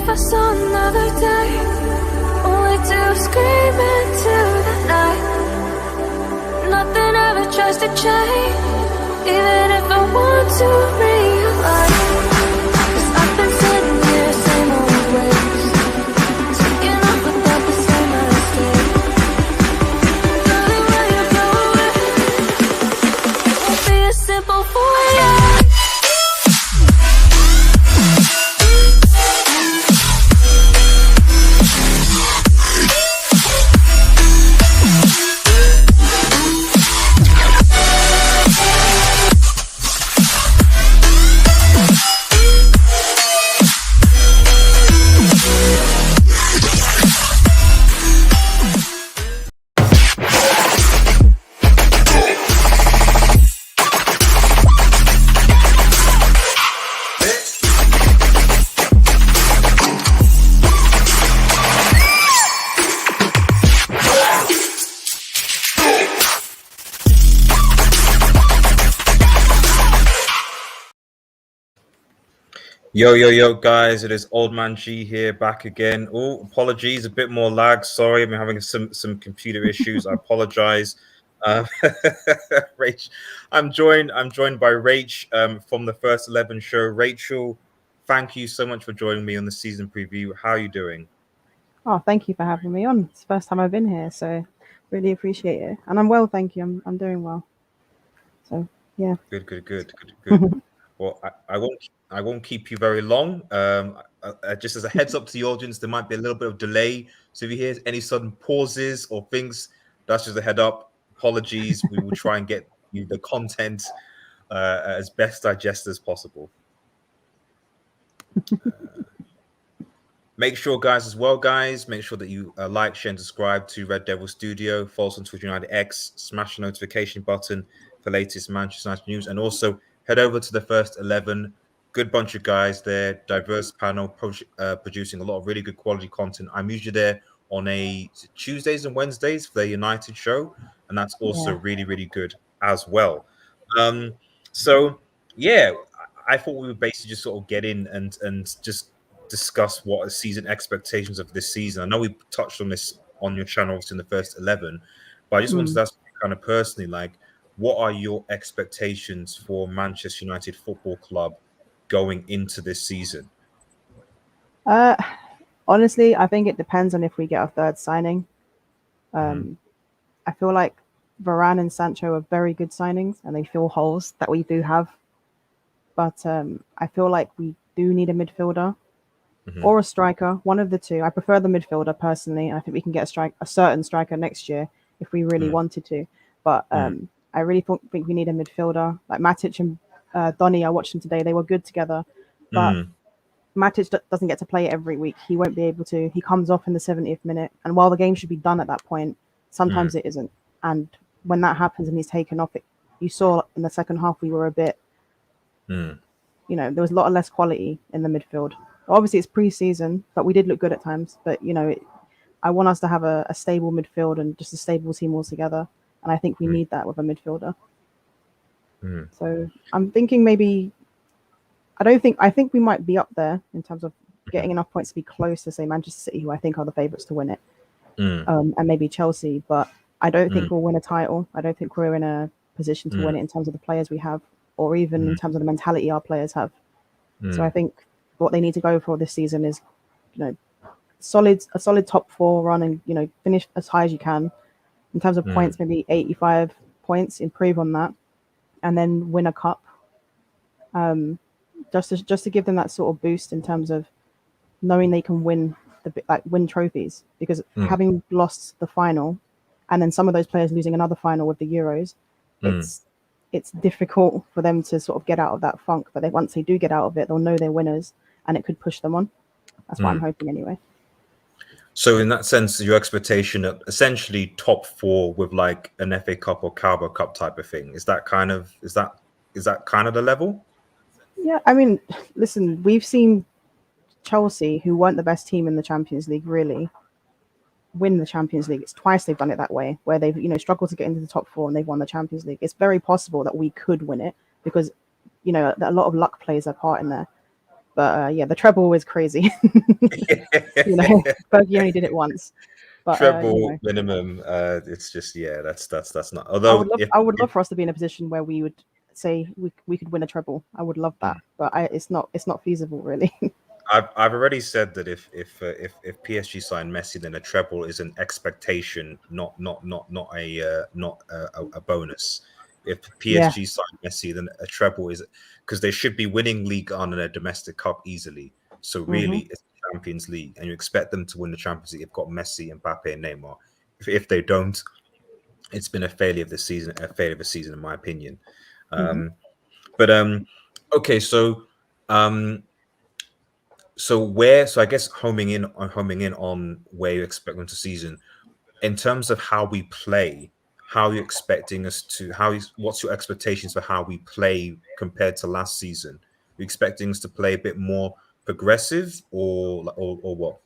if I saw another day, only to scream into the night. Nothing ever tries to change, even if I want to realize. 'Cause I've been sitting here, same old ways, taking off without the same mistake. Darling, when you go away, it won't be as simple for you. Yo, guys, it is Old Man G here, back again. Oh, apologies, a bit more lag. Sorry, I'm having some computer issues. I apologize. Rach, I'm joined by Rach from the First 11 show. Rachel, thank you so much for joining me on the season preview. How are you doing? Oh, thank you for having me on. It's the first time I've been here, so really appreciate it. And I'm well, thank you. I'm doing well. So yeah. Good. Well, I won't keep you very long. Just as a heads up to the audience, there might be a little bit of delay. So if you hear any sudden pauses or things, that's just a head up. Apologies. We will try and get you the content as best digested as possible. Make sure, guys, make sure that you like, share, and subscribe to Red Devil Studio. Follow us on Twitter United X. Smash the notification button for latest Manchester United news, and also head over to the First 11. Good bunch of guys there, diverse panel, producing a lot of really good quality content. I'm usually there on Tuesdays and Wednesdays for the United show, and that's also really, really good as well. So yeah, I thought we would basically just sort of get in and just discuss what are season expectations of this season. I know we touched on this on your channel in the First 11, but I just wanted to ask you kind of personally, like, what are your expectations for Manchester United Football Club going into this season? Honestly, I think it depends on if we get a third signing. I feel like Varane and Sancho are very good signings and they fill holes that we do have. But I feel like we do need a midfielder or a striker, one of the two. I prefer the midfielder personally. I think we can get a certain striker next year if we really wanted to. But I really think we need a midfielder. Like Matic and Donny, I watched them today. They were good together. But Matic doesn't get to play every week. He won't be able to. He comes off in the 70th minute. And while the game should be done at that point, sometimes it isn't. And when that happens and he's taken off, you saw in the second half we were a bit, there was a lot of less quality in the midfield. Obviously, it's pre-season, but we did look good at times. But, I want us to have a stable midfield and just a stable team altogether. And I think we need that with a midfielder. So I'm thinking I think we might be up there in terms of getting enough points to be close to, say, Manchester City, who I think are the favourites to win it. And maybe Chelsea. But I don't think we'll win a title. I don't think we're in a position to win it in terms of the players we have, or even in terms of the mentality our players have. So I think what they need to go for this season is, a solid top four run and, finish as high as you can. In terms of points, maybe 85 points, improve on that, and then win a cup. Just to give them that sort of boost in terms of knowing they can win win trophies, because having lost the final, and then some of those players losing another final with the Euros, it's difficult for them to sort of get out of that funk. But once they do get out of it, they'll know they're winners, and it could push them on. That's what I'm hoping anyway. So in that sense, your expectation of essentially top four with like an FA Cup or Carabao Cup type of thing, is that kind of the level? Yeah, I mean, listen, we've seen Chelsea, who weren't the best team in the Champions League, really win the Champions League. It's twice they've done it that way, where they've struggled to get into the top four and they've won the Champions League. It's very possible that we could win it because a lot of luck plays a part in there. But yeah, the treble is crazy. You know, Fergie only did it once. But you Treble know, minimum. It's just that's not. I would Although love if, I would love for us to be in a position where we would say we could win a treble. I would love that, but it's not feasible really. I've already said that if PSG sign Messi, then a treble is an expectation, not a bonus. If Yeah. PSG sign Messi, then a treble is because they should be winning League on and a domestic cup easily. So Hmm. really, it's the Champions League, and you expect them to win the Champions League. You've got Messi, Mbappe, and Neymar. If they don't, it's been a failure of the season, a failure of the season, in my opinion. Hmm. But okay, um, so I guess homing in on where you expect them to season in terms of how we play. How are you expecting us to? What's your expectations for how we play compared to last season? Are you expecting us to play a bit more progressive, or what?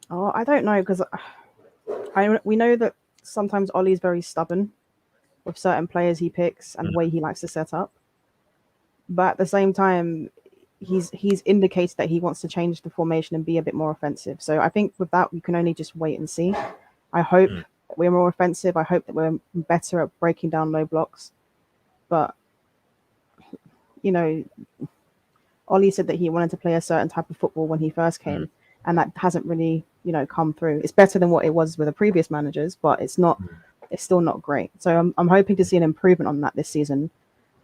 Oh, I don't know because we know that sometimes Ollie's very stubborn with certain players he picks and the way he likes to set up. But at the same time, he's indicated that he wants to change the formation and be a bit more offensive. So I think with that, we can only just wait and see. I hope Mm, we're more offensive. I hope that we're better at breaking down low blocks. But you know, Ollie said that he wanted to play a certain type of football when he first mm, came, and that hasn't really, come through. It's better than what it was with the previous managers, but it's not. mm, It's still not great. So I'm hoping to see an improvement on that this season.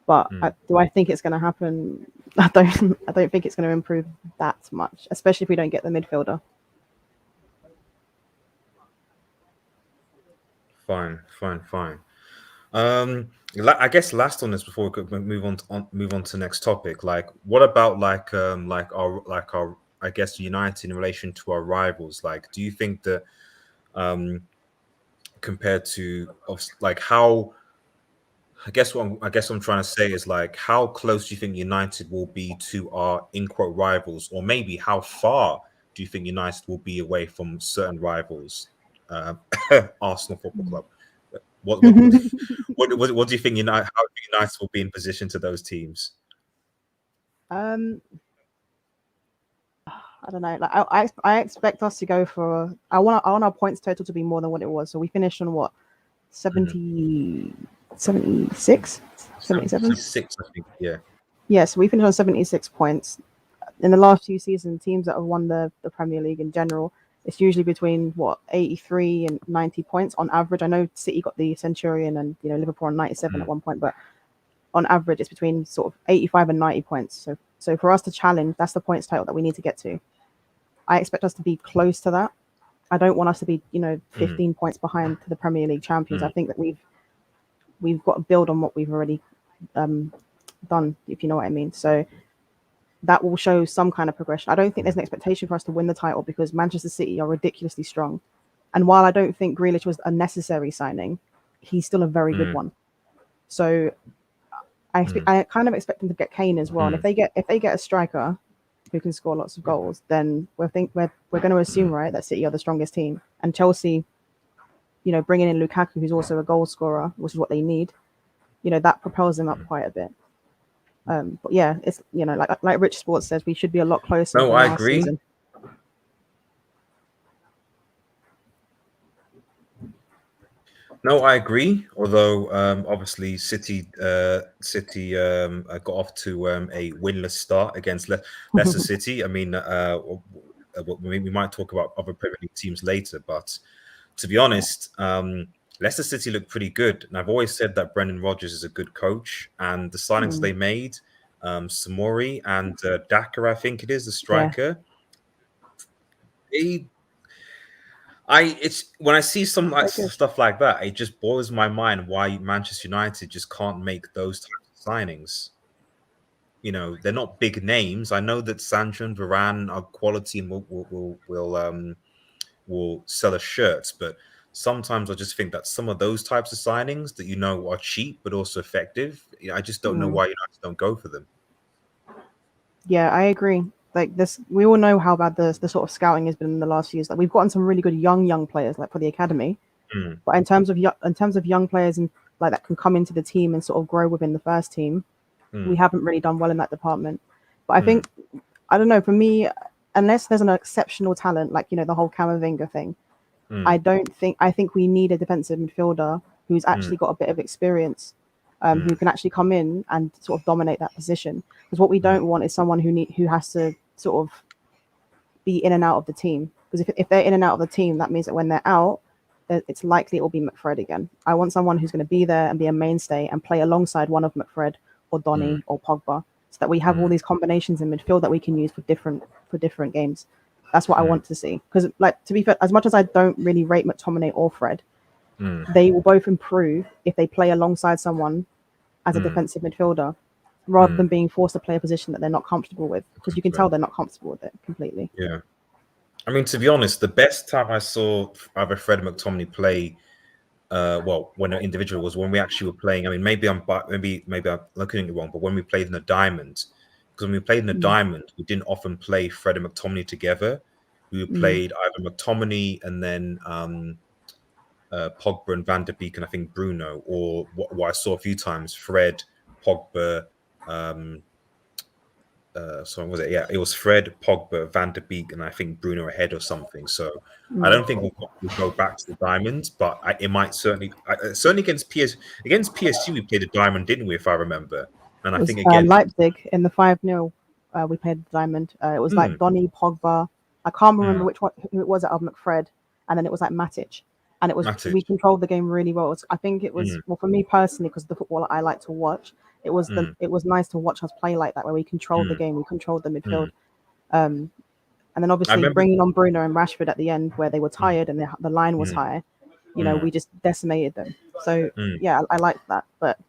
But mm. do I think it's going to happen? I don't think it's going to improve that much, especially if we don't get the midfielder. Fine. I guess last on this before we could move on to the next topic. Like, what about like our I guess United in relation to our rivals? Like, do you think that um compared to like how I guess what I'm trying to say is like how close do you think United will be to our in quote rivals, or maybe how far do you think United will be away from certain rivals? Uh, Arsenal Football Club. What what what what do you think United? How United will be in position to those teams? um, I don't know. Like I expect us to go for. I want our points total to be more than what it was. So we finished on what Mhm. 70, 76, 77. 76, I think. Yeah. Yes, we finished on 76 points. In the last few seasons, teams that have won the Premier League in general, it's usually between what 83 and 90 points on average. I know City got the Centurion and Liverpool on 97 at Mm, one point, but on average it's between sort of 85 and 90 points. So for us to challenge, that's the points total that we need to get to. I expect us to be close to that. I don't want us to be, mm, 15 points behind to the Premier League champions. I mm, think that we've got to build on what we've already um, done, if you know what I mean. So that will show some kind of progression. I don't think there's an expectation for us to win the title because Manchester City are ridiculously strong. And while I don't think Grealish was a necessary signing, he's still a very good mm, one. So mm, I kind of expect them to get Kane as well. And mm, if they get a striker who can score lots of goals, then we're going to assume mm, right that City are the strongest team. And Chelsea, bringing in Lukaku, who's also a goal scorer, which is what they need, that propels them up mm. quite a bit. But yeah, it's like Rich Sports says, we should be a lot closer No, than I last agree. season. No, I agree. Although obviously City got off to a winless start against Leicester City. I mean, we might talk about other Premier League teams later, but to be honest, Leicester City looked pretty good. And I've always said that Brendan Rodgers is a good coach, and the signings Mm, they made, Samori and Daka, I think it is the yeah, striker. They it's when I see some like they're good. stuff like that, it just boils my mind why Manchester United just can't make those types of signings. They're not big names. I know that Sancho and Varane are quality and will sell us shirts, but sometimes I just think that some of those types of signings that are cheap but also effective. I just don't know Mm. why United don't go for them. Yeah, I agree. Like this, we all know how bad the sort of scouting has been in the last few years. Like we've gotten some really good young players, like for the academy. Mm, But in terms of young players and that can come into the team and sort of grow within the first team, we mm, haven't really done well in that department. But I think, I don't know, for me, unless there's an exceptional talent, like, the whole Camavinga thing, I think we need a defensive midfielder who's actually got a bit of experience, who can actually come in and sort of dominate that position. Because what we don't want is someone who has to sort of be in and out of the team. Because if they're in and out of the team, that means that when they're out, it's likely it will be McFred again. I want someone who's going to be there and be a mainstay and play alongside one of McFred or Donny or Pogba, so that we have all these combinations in midfield that we can use for different games. That's what I want to see. Because, like, to be fair, as much as I don't really rate McTominay or Fred, they will both improve if they play alongside someone as a defensive midfielder, rather than being forced to play a position that they're not comfortable with. Because you can tell they're not comfortable with it completely. Yeah. I mean, to be honest, the best time I saw either Fred or McTominay play, when an individual, was when we actually were playing. I mean, maybe I'm looking at it wrong, but when we played in the Diamond, because when we played in the Diamond, we didn't often play Fred and McTominay together. We played either McTominay and then Pogba and Van der Beek and I think Bruno, or what I saw a few times, Fred, Pogba. So was it? Yeah, it was Fred, Pogba, Van der Beek, and I think Bruno ahead or something. So I don't think we'll go back to the diamonds, but it might certainly against PSG we played a diamond, didn't we? If I remember, and I think again Leipzig in the 5-0, we played the diamond. It was like Donny, Pogba. I can't remember who it was out of McFred, and then it was like Matic, and it was Matic. We controlled the game really well. I think it was well for me personally, because the football I like to watch. It was it was nice to watch us play like that, where we controlled the game, we controlled the midfield, and then obviously bringing on Bruno and Rashford at the end, where they were tired and the line was high. We just decimated them. So yeah, I liked that, but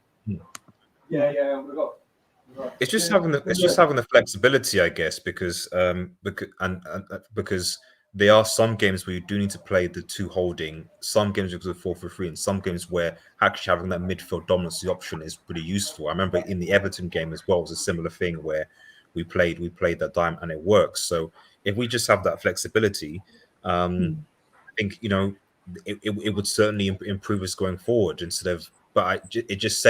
it's just having the flexibility, I guess, because there are some games where you do need to play the two holding, some games because of 4-3, and some games where actually having that midfield dominance option is pretty useful. I remember in the Everton game as well, it was a similar thing where we played that dime and it works. So if we just have that flexibility, I think it would certainly improve us going forward. It just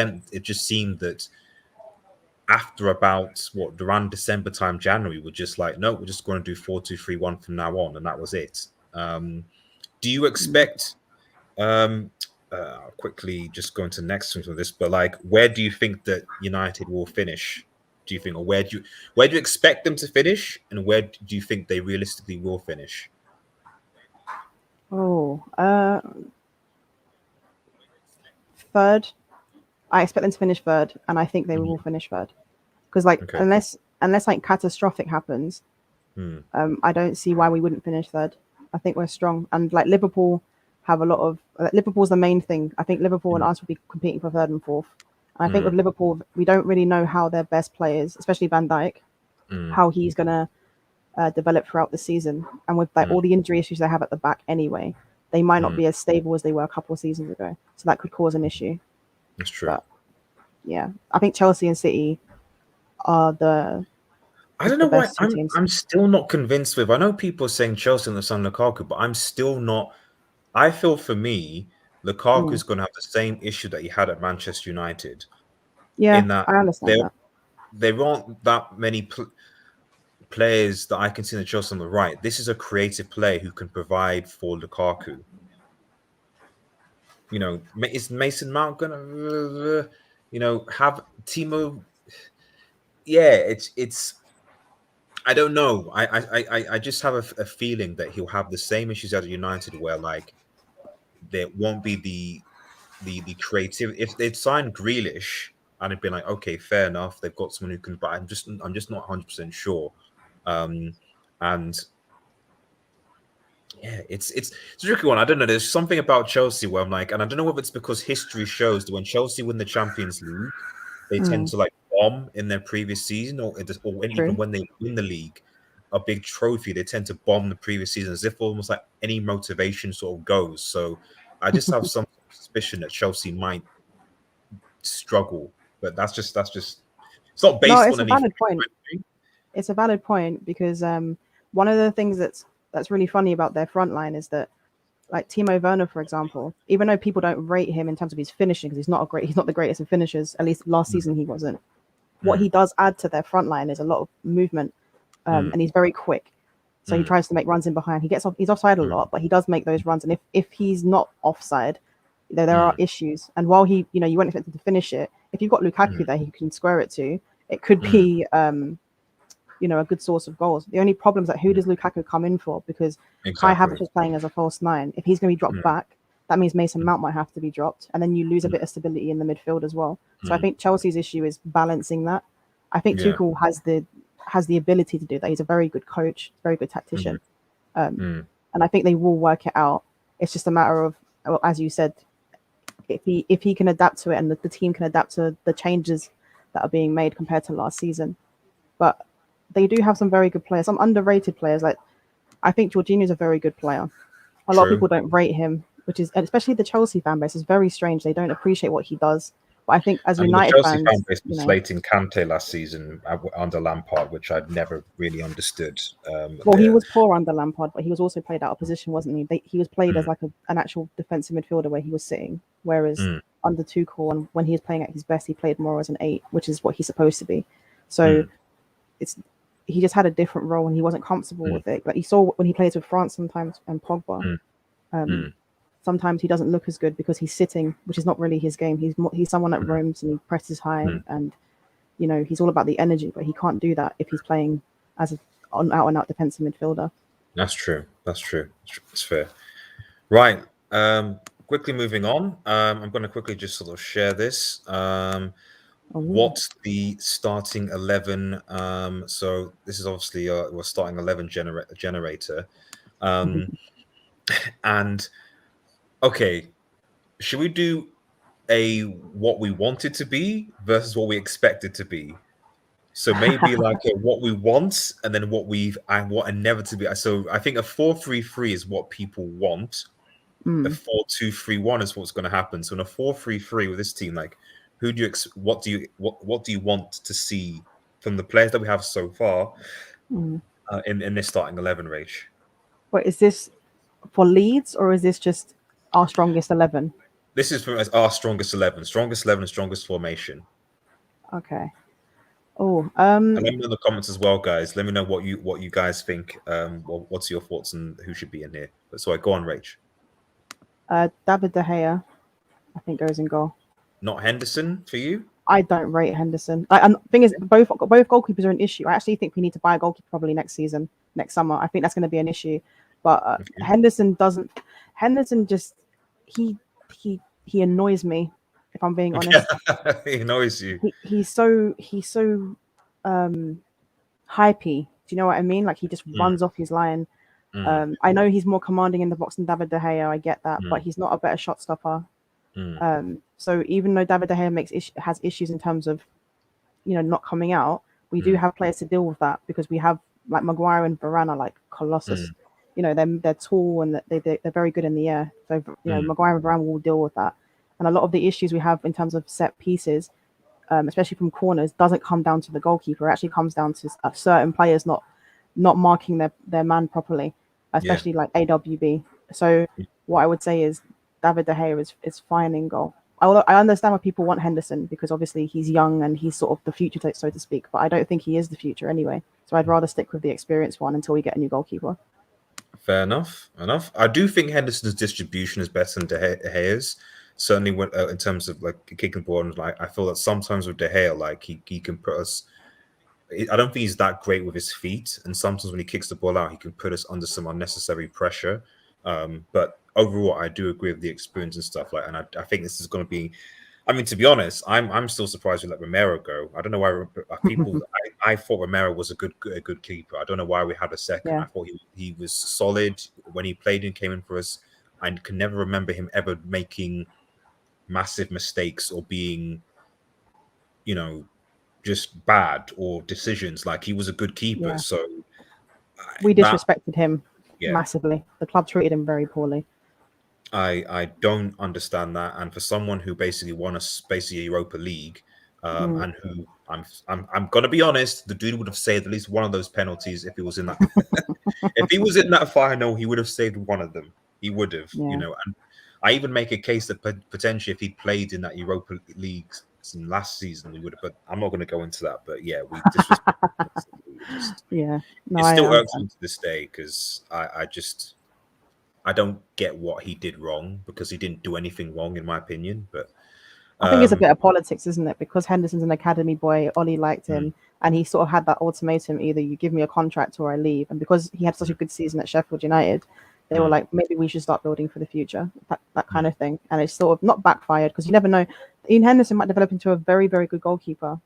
seemed that after about around December time, January, we're just like, no, we're just going to do 4-2-3-1 from now on, and that was it. Do you expect? Quickly, just going to the next thing for this, but like, where do you think that United will finish? Do you think, or where do you expect them to finish, and where do you think they realistically will finish? Third. I expect them to finish third, and I think they will finish third. Because unless like catastrophic happens, I don't see why we wouldn't finish third. I think we're strong, and like Liverpool have a lot of Liverpool's the main thing. I think Liverpool and us will be competing for third and fourth. And I think with Liverpool, we don't really know how their best players, especially Van Dijk, how he's gonna develop throughout the season. And with like all the injury issues they have at the back anyway, they might not be as stable as they were a couple of seasons ago. So that could cause an issue. That's true. But, yeah, I think Chelsea and City are the. I don't know why I'm still not convinced with. I know people are saying Chelsea and the son Lukaku, but I'm still not. I feel for me, Lukaku is going to have the same issue that he had at Manchester United. Yeah, in that I understand that. There aren't that many players that I can see in the Chelsea on the right. This is a creative player who can provide for Lukaku. Is Mason Mount gonna, have Timo? Yeah, it's. I don't know. I just have a feeling that he'll have the same issues at United, where like there won't be the creative. If they'd signed Grealish, and it'd been like, okay, fair enough, they've got someone who can. But I'm just not 100% sure. And yeah, it's a tricky one. I don't know. There's something about Chelsea where I'm like, and I don't know if it's because history shows that when Chelsea win the Champions League, they tend to like bomb in their previous season, or even when they win the league, a big trophy, they tend to bomb the previous season as if almost like any motivation sort of goes. So I just have some suspicion that Chelsea might struggle, but that's just it's not based on anything. Valid point. It's a valid point because one of the things that's really funny about their front line is that, like Timo Werner, for example, even though people don't rate him in terms of his finishing, because he's not the greatest of finishers, at least last season he wasn't. what he does add to their front line is a lot of movement, and he's very quick. So he tries to make runs in behind. He's offside a lot, but he does make those runs. And if he's not offside, there are issues. And while you won't expect him to finish it, if you've got Lukaku there, he can square it to. It could be, a good source of goals. The only problem is that who does Lukaku come in for? Because Kai Havertz is playing as a false nine. If he's going to be dropped back, that means Mason Mount might have to be dropped, and then you lose a bit of stability in the midfield as well. So I think Chelsea's issue is balancing that. I think Tuchel has the ability to do that. He's a very good coach, very good tactician, and I think they will work it out. It's just a matter of, well, as you said, if he can adapt to it, and the team can adapt to the changes that are being made compared to last season. But they do have some very good players, some underrated players. Like, I think Jorginho is a very good player. A lot of people don't rate him, which is, especially the Chelsea fan base, is very strange. They don't appreciate what he does. But I think as United the Chelsea fans, fan base was slating Kante last season under Lampard, which I'd never really understood. He was poor under Lampard, but he was also played out of position, wasn't he? He was played as like an actual defensive midfielder where he was sitting, whereas under Tuchel, and when he was playing at his best, he played more as an 8, which is what he's supposed to be. So he just had a different role, and he wasn't comfortable with it. Like you saw when he plays with France sometimes and Pogba. Sometimes he doesn't look as good because he's sitting, which is not really his game. He's someone that roams and he presses high, and he's all about the energy, but he can't do that if he's playing as an out and out defensive midfielder. That's true. It's fair. Right. Quickly moving on. I'm going to quickly just sort of share this. What's the starting 11? So this is obviously we're starting 11 generator. And okay, should we do what we want it to be versus what we expect it to be? So maybe like what we want, and then what inevitably. So I think a 4-3-3 is what people want. A 4-2-3-1 is what's going to happen. So in a 4-3-3 with this team, like, what do you want to see from the players that we have so far in this starting 11, Rach? Wait, is this for Leeds, or is this just our strongest 11? This is from our strongest 11 and strongest formation. Okay. And let me know in the comments as well, guys. Let me know what you guys think. What's your thoughts on who should be in here? So go on, Rach. David De Gea, I think, goes in goal. Not Henderson for you? I don't rate Henderson. The thing is, both goalkeepers are an issue. I actually think we need to buy a goalkeeper probably next summer. I think that's going to be an issue. But Henderson doesn't. Henderson just he annoys me, if I'm being honest. He annoys you. He's so hypey. Do you know what I mean? Like, he just runs off his line. I know he's more commanding in the box than David De Gea. I get that, but he's not a better shot stopper. So even though David De Gea has issues in terms of not coming out, we do have players to deal with that, because we have, like, Maguire and Varane are like colossus. They're tall and they're very good in the air. So Maguire and Varane will deal with that. And a lot of the issues we have in terms of set pieces, especially from corners, doesn't come down to the goalkeeper. It actually comes down to certain players not marking their man properly, especially like AWB. So what I would say is David De Gea is fine in goal. I understand why people want Henderson, because obviously he's young and he's sort of the future, so to speak. But I don't think he is the future anyway. So I'd rather stick with the experienced one until we get a new goalkeeper. Fair enough. I do think Henderson's distribution is better than De Gea's. Certainly, when in terms of like kicking ball, and like, I feel that sometimes with De Gea, like he can put us. I don't think he's that great with his feet, and sometimes when he kicks the ball out, he can put us under some unnecessary pressure. But overall, I do agree with the experience and stuff like, and I think this is going to be. I mean, to be honest, I'm still surprised we let Romero go. I don't know why people. I thought Romero was a good keeper. I don't know why we had a second. I thought he was solid when he played and came in for us. I can never remember him ever making massive mistakes or being, just bad or decisions. Like, he was a good keeper. So we disrespected him massively. The club treated him very poorly. I don't understand that. And for someone who basically won a Europa League, and who I'm gonna be honest, the dude would have saved at least one of those penalties if he was in that. If he was in that final, he would have saved one of them. He would have, And I even make a case that potentially if he'd played in that Europa League in last season we would have. But I'm not going to go into that. But yeah, we disrespected. Just Yeah, no, it I still irks understand. me to this day because I don't get what he did wrong because he didn't do anything wrong in my opinion. But I think it's a um, bit of politics, isn't it? Because Henderson's an academy boy, Ollie liked mm, him, and he sort of had that ultimatum: either you give me a contract or I leave. And because he had such a mm, good season at Sheffield United, they were mm, like, maybe we should start building for the future, that kind mm, of thing. And it's sort of not backfired because you never know. Ian Henderson might develop into a very, very good goalkeeper,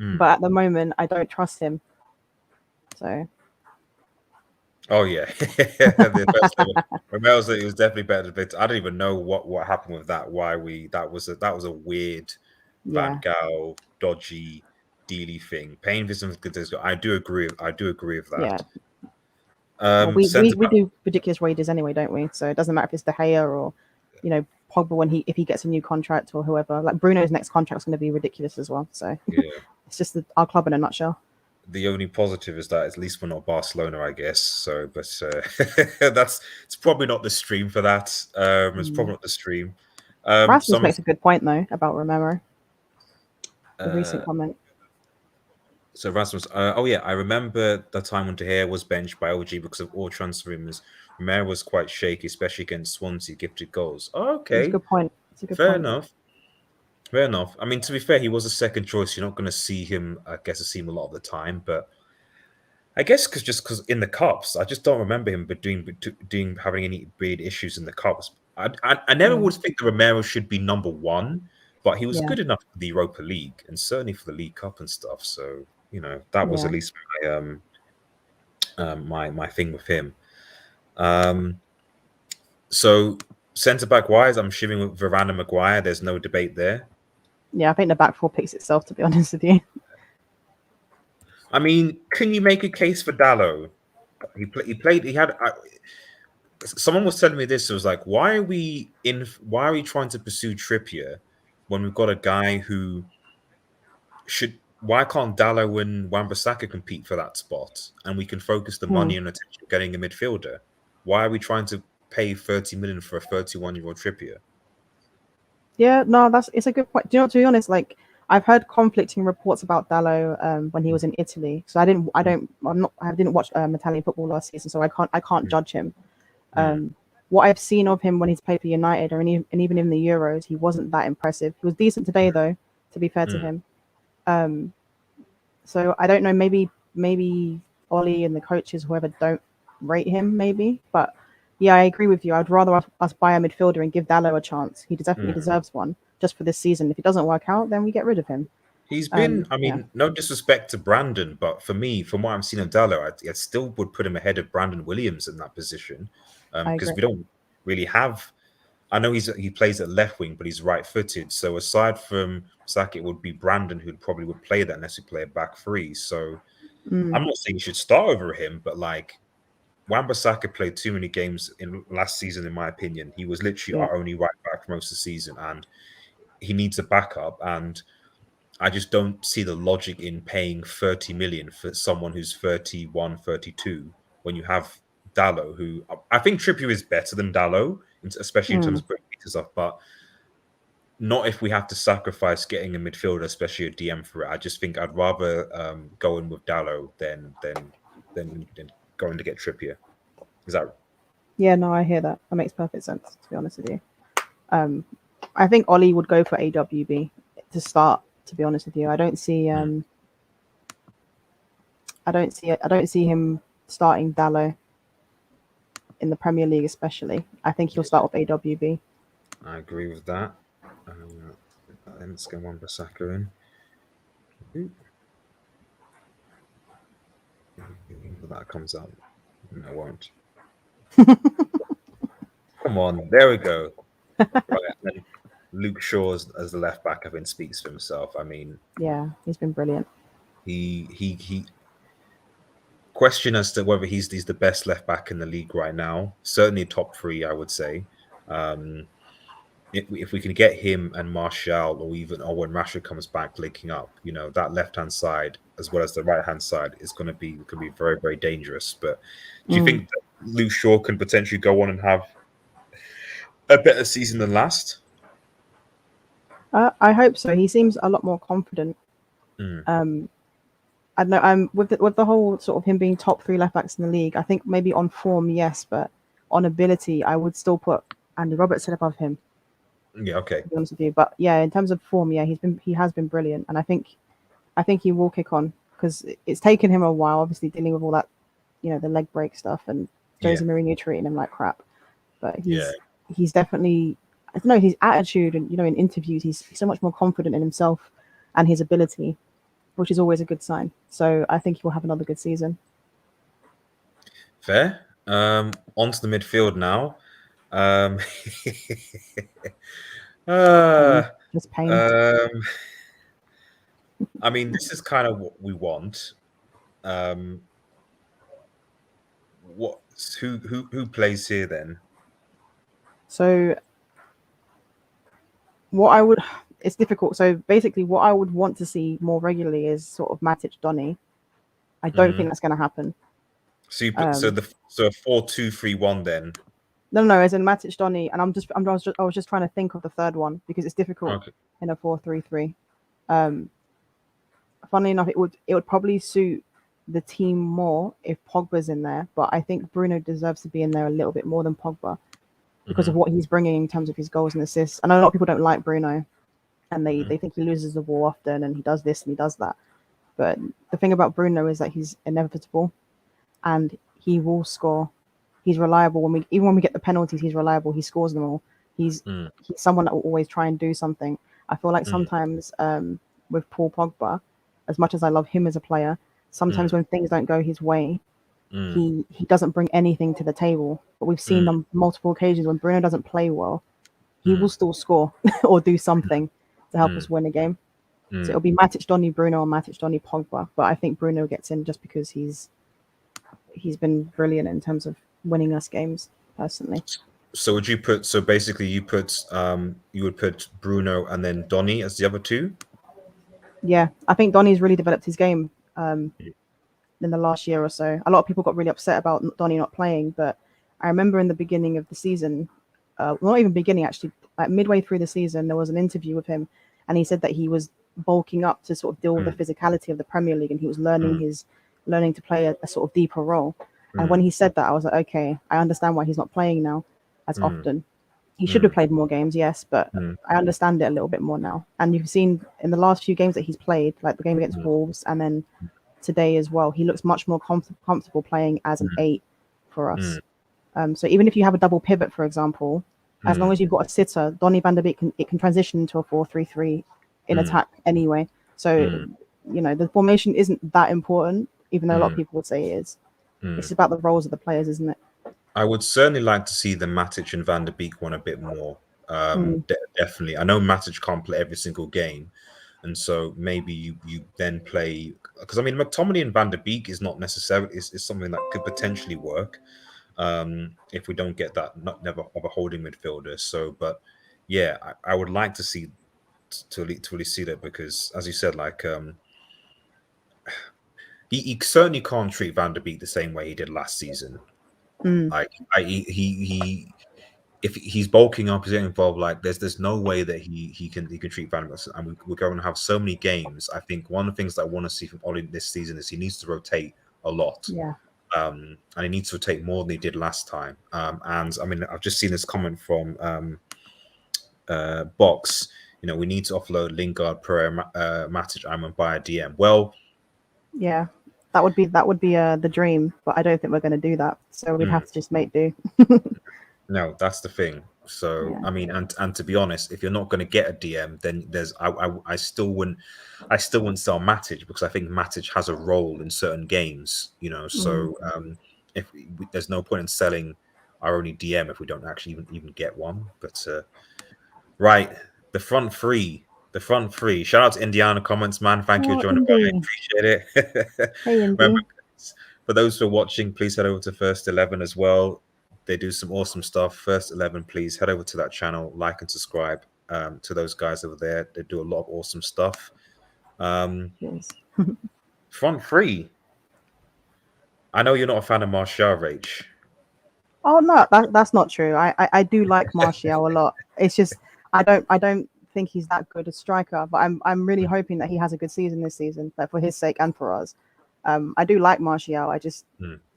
mm. but at the moment, I don't trust him. So Oh yeah, the first ever. Romero said it was definitely better than Victor. I don't even know what happened with that. Why we that was a weird Van yeah, Gaal dodgy dealy thing. Paying for some good. I do agree. I do agree with yeah. that. Well, we, we, Centre we back. do ridiculous wages anyway, don't we? So it doesn't matter if it's De Gea or, Pogba when if he gets a new contract or whoever. Like Bruno's next contract is going to be ridiculous as well. So Yeah. it's just our club in a nutshell. The only positive is that at least we're not Barcelona, I guess. So, but it's probably not the stream for that. It's probably Mm. not the stream. Rasmus Someone makes a good point though about Romero. The recent uh, comment. So Rasmus, oh yeah, I remember the time when De Gea was benched by OG because of all transfer rumors. Romero was quite shaky, especially against Swansea, gifted goals. Oh, It's a okay, good point. It's a good fair point. enough. Fair enough. I mean, to be fair, he was a second choice. You're not going to see him, I guess, see him a lot of the time. But I guess because in the cups, I just don't remember him but doing having any big issues in the cups. I never Yeah, would think that Romero should be number one, but he was yeah, good enough for the Europa League and certainly for the League Cup and stuff. So that was at yeah, least my thing with him. Um, so centre back wise, I'm shivering with Varane and Maguire. There's no debate there. yeah. I think the back four picks itself. To be honest with you. I mean, can you make a case for Diallo? He played. He had. Someone was telling me this. It was like, why are we in? Why are we trying to pursue Trippier when we've got a guy who should? Why can't Dallo and Wan-Bissaka compete for that spot, and we can focus the Hmm. money and attention getting a midfielder? Why are we trying to pay 30 million for a 31-year-old Trippier? Yeah, no, it's a good point. Do you know? To be honest, like I've heard conflicting reports about Dallo when he was in Italy. So I didn't watch Italian football last season, so I can't judge him. Mm, What I've seen of him when he's played for United and even in the Euros, he wasn't that impressive. He was decent today, though, to be fair to mm, him. So I don't know. Maybe Ollie and the coaches, whoever, don't rate him. Maybe, but yeah, I agree with you. I'd rather us buy a midfielder and give Dallo a chance. He definitely mm. deserves one just for this season. If it doesn't work out, then we get rid of him. He's been, I Yeah, mean, no disrespect to Brandon, but for me, from what I'm seeing of Dallo, I still would put him ahead of Brandon Williams in that position I because agree. we don't really have. I know he plays at left wing, but he's right-footed. So aside from Saka, it would be Brandon who probably would play that unless we play a back three. So Mm, I'm not saying you should start over him, but like Wan-Bissaka played too many games in last season, in my opinion. He was literally yeah. our only right back for most of the season, and he needs a backup. And I just don't see the logic in paying 30 million for someone who's 31, 32 when you have Dallo, who I think Trippier is better than Dallo, especially in terms Mm, of putting stuff, but not if we have to sacrifice getting a midfielder, especially a DM for it. I just think I'd rather go in with Dallo than going to get Trippier. Is that yeah, no, I hear that. That makes perfect sense. To be honest with you, I think Ollie would go for AWB to start. To be honest with you, mm, I don't see him starting Dallo in the Premier League, especially. I think he'll yeah, start with AWB. I agree with that. Let's get one Basaka in. That comes out. No, it won't. Come on, there we go. Right, and then Luke Shaw as the left back, I think, speaks for himself. I mean, Yeah, he's been brilliant. he question as to whether he's the best left back in the league right now. Certainly top three, I would say. Um, if we can get him and Martial, or when Rashford comes back, linking up, that left hand side as well as the right hand side is going to be very, very dangerous. But do you Mm. think that Luke Shaw can potentially go on and have a better season than last? I hope so. He seems a lot more confident. Mm. I don't know. With the whole sort of him being top three left backs in the league. I think maybe on form, yes, but on ability, I would still put Andy Robertson above him. Yeah, okay. To be honest with you, but yeah, in terms of form, yeah, he has been brilliant, and I think he will kick on because it's taken him a while, obviously dealing with all that, the leg break stuff and Yeah, Jose Mourinho treating him like crap. But yeah. he's definitely, I don't know, his attitude and in interviews he's so much more confident in himself and his ability, which is always a good sign. So I think he will have another good season. Fair. Onto the midfield now. Um, Pain, uh, just pain. um, I mean, this is kind of what we want. Um, what who plays here then? So what I would, it's difficult. So basically, what I would want to see more regularly is sort of Matic Donny. I don't Hmm. think that's going to happen. So you put Um, so a 4-2-3-1 then. no, as in Matic Donny, and I was just trying to think of the third one because it's difficult Okay. in a 4-3-3. Um, Funnily enough, it would probably suit the team more if Pogba's in there, but I think Bruno deserves to be in there a little bit more than Pogba because of Hmm. what he's bringing in terms of his goals and assists. I know a lot of people don't like Bruno, and they think he loses the ball often and he does this and he does that. But the thing about Bruno is that he's inevitable and he will score. He's reliable even when we get the penalties, he's reliable. He scores them all. He's Mm, he's someone that will always try and do something. I feel like mm, sometimes with Paul Pogba, as much as I love him as a player, sometimes mm, when things don't go his way, mm, he doesn't bring anything to the table. But we've seen mm, on multiple occasions when Bruno doesn't play well, he will mm, still score or do something to help mm, us win a game. So mm. it'll be Matic, Donny, Bruno, or Matic, Donny, Pogba. But I think Bruno gets in just because he's been brilliant in terms of winning us games personally. So would you put so basically you would put Bruno and then Donny as the other two? Yeah, I think Donny's really developed his game in the last year or so. A lot of people got really upset about Donny not playing, but I remember in the beginning of the season, well, not even beginning actually, like midway through the season, there was an interview with him, and he said that he was bulking up to sort of deal with Mm, the physicality of the Premier League, and he was mm, learning to play a sort of deeper role. And when mm, he said that, I was like, okay, I understand why he's not playing now as mm, often. He should have mm, played more games, yes, but mm, I understand it a little bit more now. And you've seen in the last few games that he's played, like the game against mm, Wolves, and then today as well, he looks much more comfortable playing as an mm, eight for us. mm, So even if you have a double pivot, for example, as long mm, as you've got a sitter, Donny van der Beek can transition into a 4-3-3 in mm, attack anyway. So mm, the formation isn't that important, even though a lot of mm, people would say it is. It's mm. about the roles of the players, isn't it? I would certainly like to see the Matic and Van der Beek one a bit more. Mm, Definitely. I know Matic can't play every single game, and so maybe you then play because I mean McTominay and Van der Beek is not necessarily is something that could potentially work if we don't get that not never of a holding midfielder. So, but yeah, I would like to see to really see that because as you said, like he certainly can't treat Van der Beek the same way he did last season. mm, Like he if he's bulking up, he's getting involved. Like there's no way that he can treat Van der Beek. And we're going to have so many games. I think one of the things that I want to see from Ollie this season is he needs to rotate a lot. yeah, And he needs to rotate more than he did last time. And I mean, I've just seen this comment from Box. We need to offload Lingard, Pereira, Matic, and buy a DM. Well, yeah. That would be the dream, but I don't think we're going to do that. So we'd mm, have to just make do. no, that's the thing. So Yeah. I mean, and to be honest, if you're not going to get a DM, then I still wouldn't sell Matic because I think Matic has a role in certain games. Mm. So there's no point in selling our only DM if we don't actually even get one. But right, the front three, the front three. Shout out to Indiana comments, man. Thank you for Oh, joining. I Indy. appreciate it. Hey, Remember, Indy. for those who are watching, please head over to First 11 as well. They do some awesome stuff. First 11, please head over to that channel, like and subscribe to those guys over there. They do a lot of awesome stuff. Um, Cheers. front three. I know you're not a fan of Martial, Rach. Oh no, that's not true. I do like Martial a lot. It's just I don't think he's that good a striker, but I'm really hoping that he has a good season this season, like for his sake and for us. I do like Martial.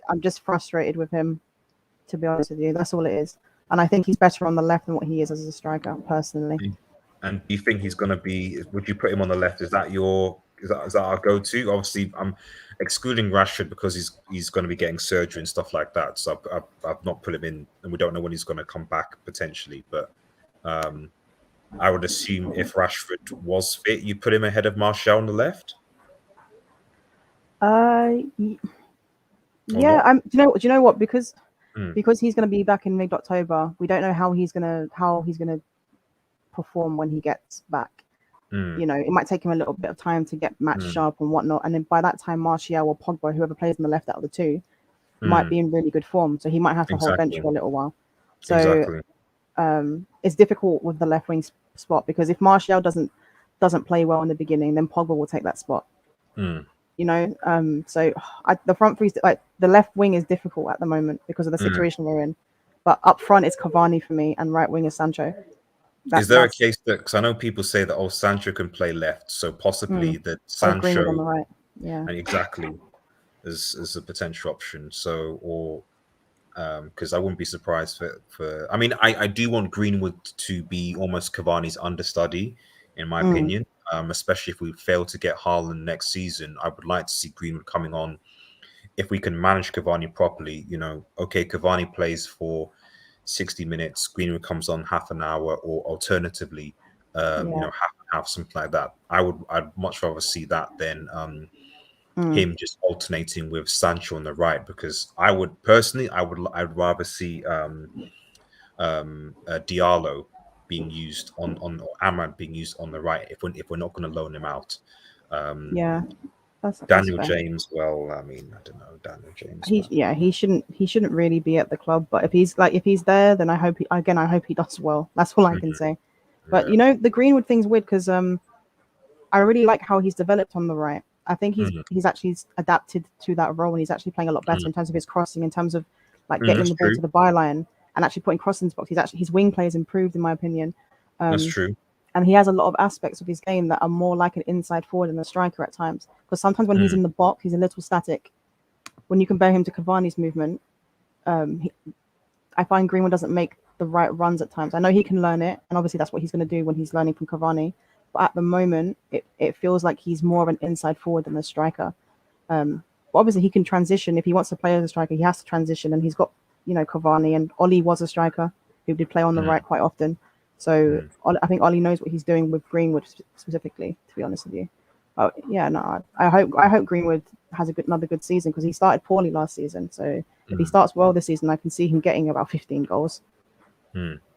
I'm just frustrated with him, to be honest with you. That's all it is. And I think he's better on the left than what he is as a striker, personally. And do you think he's going to be? Would you put him on the left? Is that our go-to? Obviously, I'm excluding Rashford because he's going to be getting surgery and stuff like that. So I've not put him in, and we don't know when he's going to come back potentially. But I would assume if Rashford was fit, you put him ahead of Martial on the left. Yeah. Do you know what? Because Mm. he's going to be back in mid-October. We don't know how he's gonna perform when he gets back. You know, it might take him a little bit of time to get match sharp and whatnot. And then by that time, Martial or Pogba, whoever plays on the left out of the two, might be in really good form. So he might have to hold bench for a little while. So it's difficult with the left wing spot, because if Martial doesn't play well in the beginning, then Pogba will take that spot. You know, so the front three, like the left wing, is difficult at the moment because of the situation we're in. But up front is Cavani for me, and right wing is Sancho. Is there a case that, because I know people say that Sancho can play left, so possibly that Sancho on the right, yeah, and exactly as a potential option. So, or because I wouldn't be surprised for. I mean, I do want Greenwood to be almost Cavani's understudy, in my opinion. Especially if we fail to get Haaland next season, I would like to see Greenwood coming on. If we can manage Cavani properly, you know, okay, Cavani plays for 60 minutes, Greenwood comes on half an hour, or alternatively, you know, half something like that. I'd much rather see that than him just alternating with Sancho on the right, because I'd rather see Diallo being used on or Amrad being used on the right if we're not going to loan him out. That's Daniel fair. James, well, I mean, I don't know, Daniel James. He shouldn't really be at the club, but if he's there, then I hope he does well. That's all I can say. But you know, the Greenwood thing's weird because I really like how he's developed on the right. I think he's actually adapted to that role, and he's actually playing a lot better in terms of his crossing, in terms of like getting the ball to the byline and actually putting cross in the box. His wing play has improved, in my opinion. That's true. And he has a lot of aspects of his game that are more like an inside forward than a striker at times. Because sometimes when he's in the box, he's a little static. When you compare him to Cavani's movement, I find Greenwood doesn't make the right runs at times. I know he can learn it, and obviously that's what he's going to do when he's learning from Cavani. But at the moment, it feels like he's more of an inside forward than a striker. But obviously he can transition. If he wants to play as a striker, he has to transition. And he's got, you know, Cavani, and Ollie was a striker who did play on the right quite often. So I think Ollie knows what he's doing with Greenwood specifically, to be honest with you. Yeah, no, I hope Greenwood has another good season, because he started poorly last season. So if he starts well this season, I can see him getting about 15 goals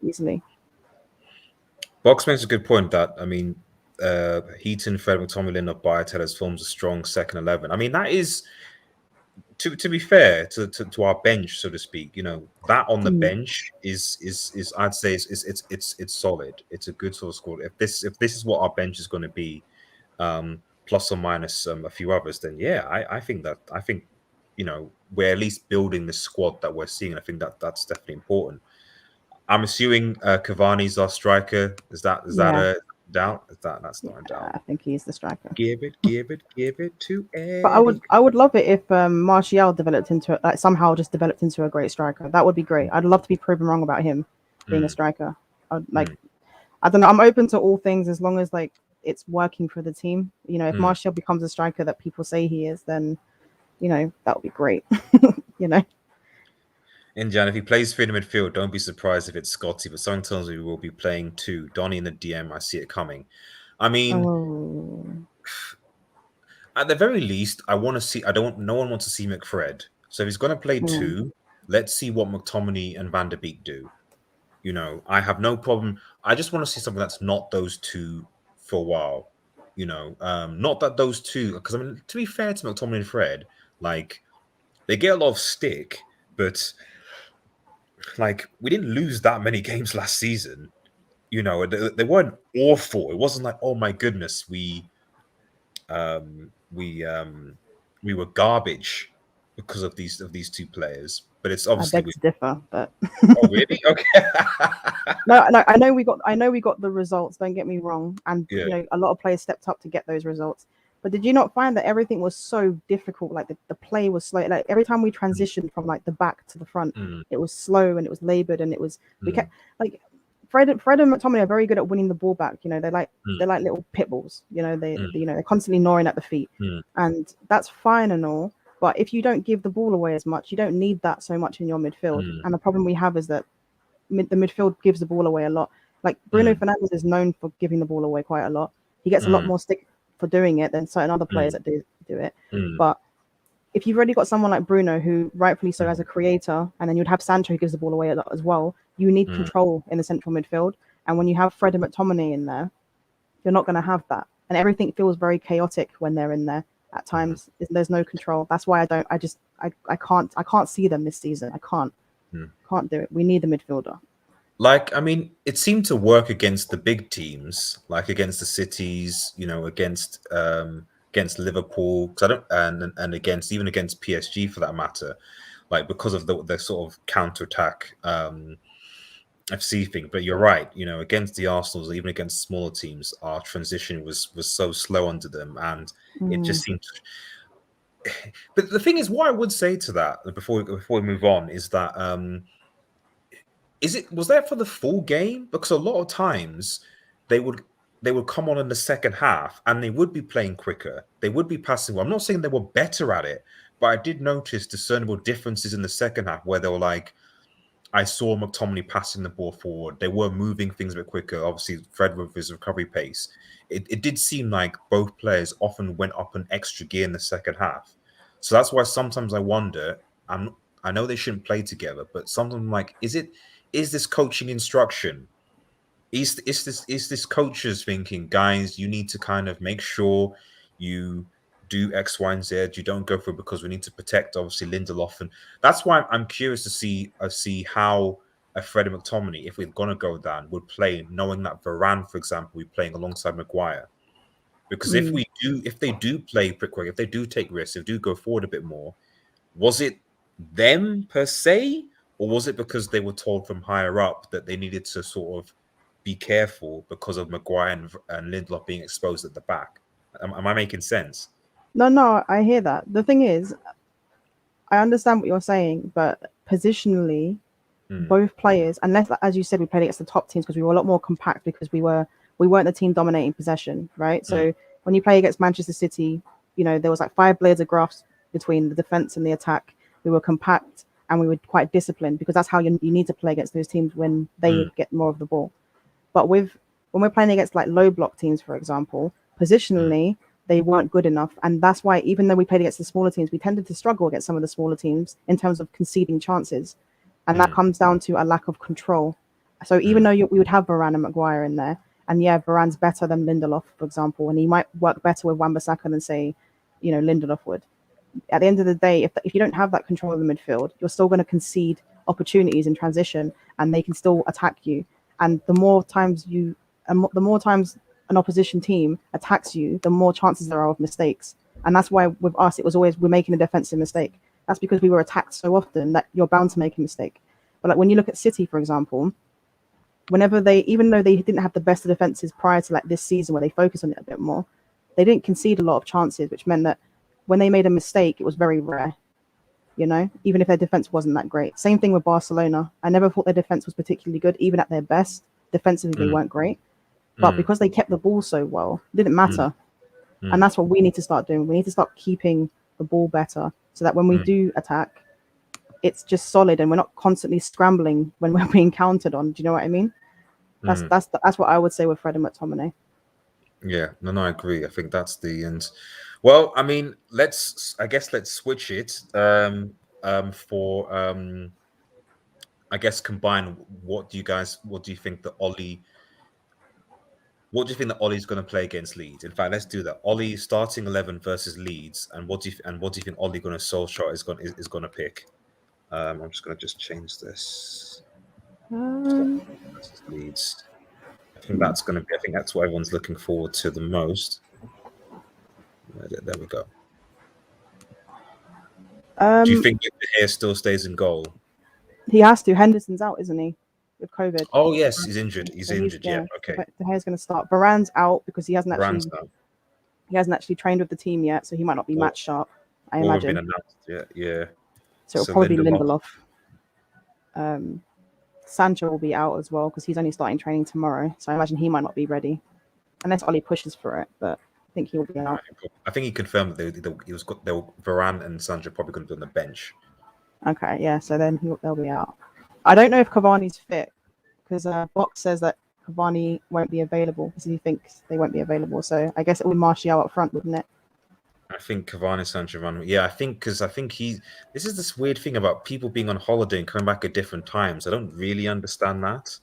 easily. Box makes a good point that, I mean, Heaton, Fred, McTominay, or Bayetel's forms a strong second 11. I mean, that is, to be fair to our bench, so to speak, you know, that on the bench is I'd say it's solid. It's a good sort of squad. If this is what our bench is going to be, plus or minus a few others, then yeah, I think you know, we're at least building the squad that we're seeing. I think that's definitely important. I'm assuming Cavani's our striker. Is that a doubt? That's not a doubt. I think he's the striker. Give it to Eddie. But I would love it if Martial somehow just developed into a great striker. That would be great. I'd love to be proven wrong about him being a striker. I don't know. I'm open to all things as long as like it's working for the team. You know, if Martial becomes a striker that people say he is, then you know that would be great. You know. And Jan, if he plays through the midfield, don't be surprised if it's Scotty. But something tells me we will be playing two. Donny in the DM, I see it coming. I mean, at the very least, I want to see. No one wants to see McFred. So if he's going to play two, let's see what McTominay and Van der Beek do. You know, I have no problem. I just want to see something that's not those two for a while. You know, not that those two, because I mean, to be fair to McTominay and Fred, like they get a lot of stick, but like we didn't lose that many games last season. You know, they weren't awful. It wasn't like, oh my goodness, we were garbage. because of these two players. But it's I obviously beg to differ, but oh really? Okay. no, I know we got the results. Don't get me wrong, and Yeah. a lot of players stepped up to get those results. But did you not find that everything was so difficult? Like the play was slow. Like every time we transitioned from like the back to the front, Mm, it was slow and it was laboured and we mm, kept like Fred and McTominay are very good at winning the ball back. mm, They're like little pit bulls. mm, They're constantly gnawing at the feet, mm, and that's fine and all. But if you don't give the ball away as much, you don't need that so much in your midfield. mm, And the problem we have is that the midfield gives the ball away a lot. Like Bruno mm, Fernandes is known for giving the ball away quite a lot. He gets a lot mm, more stick for doing it than certain other players mm, that do it. mm, But if you've already got someone like Bruno, who rightfully so as mm, a creator, and then you'd have Sancho who gives the ball away a lot as well, you need mm, control in the central midfield. And when you have Fred and McTominay in there, you're not going to have that. And everything feels very chaotic when they're in there. At mm, times, there's no control. That's why I can't see them this season. I mm. can't do it. We need the midfielder. Like, I mean, it seemed to work against the big teams, like against the cities, against Liverpool, 'cause I don't, and against even against PSG for that matter, like because of the sort of counter-attack FC thing. But you're right, against the Arsenals, even against smaller teams, our transition was so slow under them, and it Mm. just seemed. But the thing is, what I would say to that before we move on is that was that for the full game? Because a lot of times they would they would come on in the second half and they would be playing quicker. They would be passing well. I'm not saying they were better at it, but I did notice discernible differences in the second half where they were like, I saw McTominay passing the ball forward. They were moving things a bit quicker. Obviously, Fred with his recovery pace. It did seem like both players often went up an extra gear in the second half. So that's why sometimes I wonder. I know they shouldn't play together, but sometimes I'm like, is this coaching instruction? Is this coaches thinking, guys, you need to kind of make sure you do X, Y, and Z. You don't go for it because we need to protect obviously Lindelof, and that's why I'm curious to see how a Freddie McTominay, if we're gonna go down, would play, knowing that Varane, for example, will be playing alongside Maguire. Because Mm. if they do play quick, if they do take risks, if they do go forward a bit more, was it them per se, or was it because they were told from higher up that they needed to sort of be careful because of Maguire and Lindelof being exposed at the back? Am I making sense? No, I hear that. The thing is, I understand what you're saying, but positionally, Mm, both players, unless as you said, we played against the top teams because we were a lot more compact because we weren't the team dominating possession, right? mm, So when you play against Manchester City, there was like 5 blades of grass between the defense and the attack. We were compact and we were quite disciplined because that's how you need to play against those teams when they mm, get more of the ball. But when we're playing against like low block teams, for example, mm, positionally they weren't good enough, and that's why even though we played against the smaller teams, we tended to struggle against some of the smaller teams in terms of conceding chances, and that mm, comes down to a lack of control. So even mm, though we would have Varane and Maguire in there, and yeah, Varane's better than Lindelof, for example, and he might work better with Wan-Bissaka than say, Lindelof would. At the end of the day, if you don't have that control of the midfield, you're still going to concede opportunities in transition, and they can still attack you. And the more times an opposition team attacks you, the more chances there are of mistakes. And that's why with us, it was always we're making a defensive mistake. That's because we were attacked so often that you're bound to make a mistake. But like when you look at City, for example, even though they didn't have the best of defenses prior to like this season where they focus on it a bit more, they didn't concede a lot of chances, which meant that when they made a mistake, it was very rare. Even if their defense wasn't that great. Same thing with Barcelona. I never thought their defense was particularly good, even at their best. Defensively, they mm, weren't great, but mm, because they kept the ball so well, it didn't mm, matter. And mm, that's what we need to start doing. We need to start keeping the ball better so that when we mm, do attack, it's just solid and we're not constantly scrambling when we're being countered on. Do you know what I mean? That's mm. that's what I would say with Fred and McTominay. Yeah, no, I agree. I think that's the end. Well, I mean, let's switch it for I guess combine. What do you think the Ollie What do you think that Ollie's going to play against Leeds? In fact, let's do that. Ollie starting 11 versus Leeds, and what do you think Ollie going to Solskjaer is going to pick? I'm just going to just change this. Starting Um, versus Leeds. I think that's going to be. I think that's what everyone's looking forward to the most. There we go. Do you Um, think De Gea still stays in goal? he has to. Henderson's out, isn't he, with COVID? Oh yes, he's injured. He's So he's injured. Yeah. yeah. So Okay. De Gea's going to start. Varane's out because Varane's now. he hasn't actually trained with the team yet, so he might not be Or, match sharp. I or have been imagine. announced. Yeah. Yeah. So it'll So probably be Lindelof. Lindelof. Um, Sancho will be out as well because he's only starting training tomorrow. So I imagine he might not be ready unless Ollie pushes for it. But I think he will be out. I think he confirmed that they were Varane and Sancho probably going to be on the bench. Okay, yeah. So then they'll be out. I don't know if Cavani's fit because Box says that Cavani won't be available because he thinks they won't be available. So I guess it will be Martial up front, wouldn't it? I think Cavani Sancho run. Yeah, I think because I think he. This is this weird thing about people being on holiday and coming back at different times. I don't really understand that.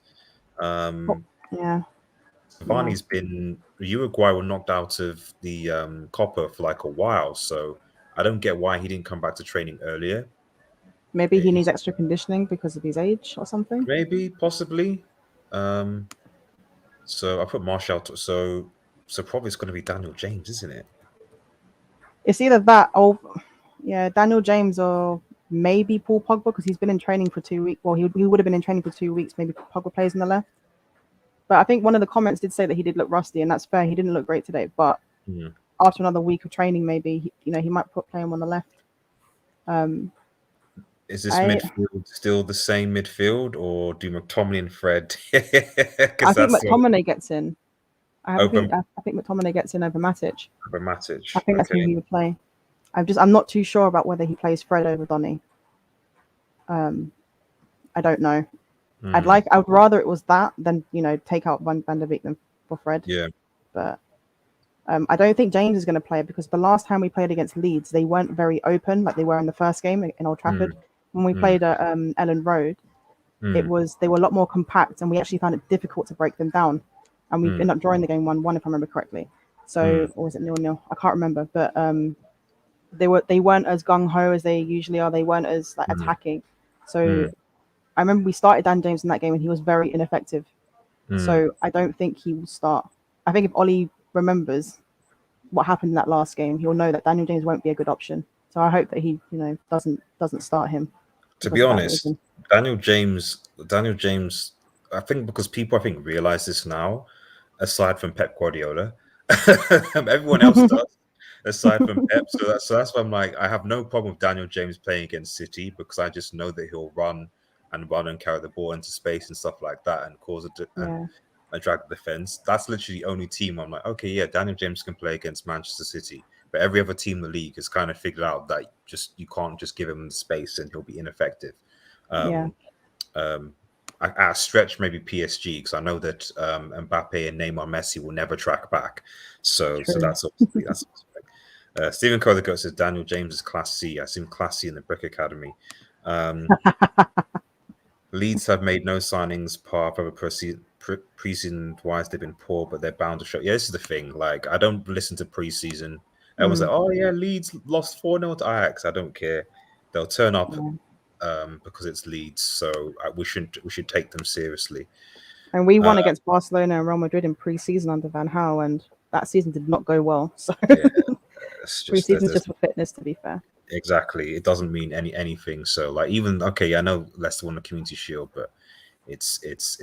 Oh, Um, yeah, yeah. Cavani's been Uruguay were knocked out of the Copa for like a while, so I don't get why he didn't come back to training earlier. Maybe he needs extra conditioning because of his age or something. Maybe, possibly. Um, so I put Martial. So probably it's going to be Daniel James, isn't it? It's either that or yeah, Daniel James or maybe Paul Pogba because he's been in training for 2 weeks. Well, he would have been in training for 2 weeks. Maybe Pogba plays on the left. But I think one of the comments did say that he did look rusty, and that's fair. He didn't look great today, but Hmm. after another week of training, maybe he might play him on the left. Is this I midfield still the same midfield, or do McTominay and Fred? I Because think that's what McTominay gets in. over I think McTominay gets in over Matic. over I Matic. think that's who Okay. he would play. I'm not too sure about whether he plays Fred over Donny. I don't know. Hmm. I would rather it was that than take out Van der Beek than for Fred. Yeah. But I don't think James is going to play because the last time we played against Leeds, they weren't very open like they were in the first game in Old Hmm. Trafford. When we Hmm. played at Ellen Road, Hmm. they were a lot more compact, and we actually found it difficult to break them down. And we Hmm. ended up drawing the game 1-1 if I remember correctly. Hmm. So or was it 0-0? I can't remember, but they weren't as gung ho as they usually are. They weren't as like Hmm. attacking. So Hmm. I remember we started Dan James in that game, and he was very ineffective. Hmm. So I don't think he will start. I think if Ollie remembers what happened in that last game, he'll know that Daniel James won't be a good option. So I hope that he, doesn't start him To be because of that honest, reason. Daniel James, I think because people I think realize this now, aside from Pep Guardiola, everyone else does, aside from Pep. So that's why I'm like, I have no problem with Daniel James playing against City because I just know that he'll run and carry the ball into space and stuff like that and Yeah, and drag the defense. That's literally the only team I'm like, okay, yeah, Daniel James can play against Manchester City. But every other team in the league has kind of figured out that you can't just give him the space and he'll be ineffective. yeah, Um, at a stretch, maybe PSG, because I know that Mbappe and Neymar, Messi will never track back. So true. that's Stephen Collicutt says Daniel James is class C. I seem classy in the Brick Academy. Leeds have made no signings part of a preseason wise. They've been poor, but they're bound to show. Yeah, this is the thing. Like, I don't listen to preseason. Everyone's like, Mm, oh, yeah, Leeds lost 4-0 to Ajax. I don't care. They'll turn up yeah. because it's Leeds. So we should take them seriously. And we Uh, won against Barcelona and Real Madrid in pre-season under Van Gaal, and that season did not go well. So yeah, it's just pre-season is just for fitness, to be fair. exactly. It doesn't mean anything. So like even okay, I know Leicester won the Community Shield, but it's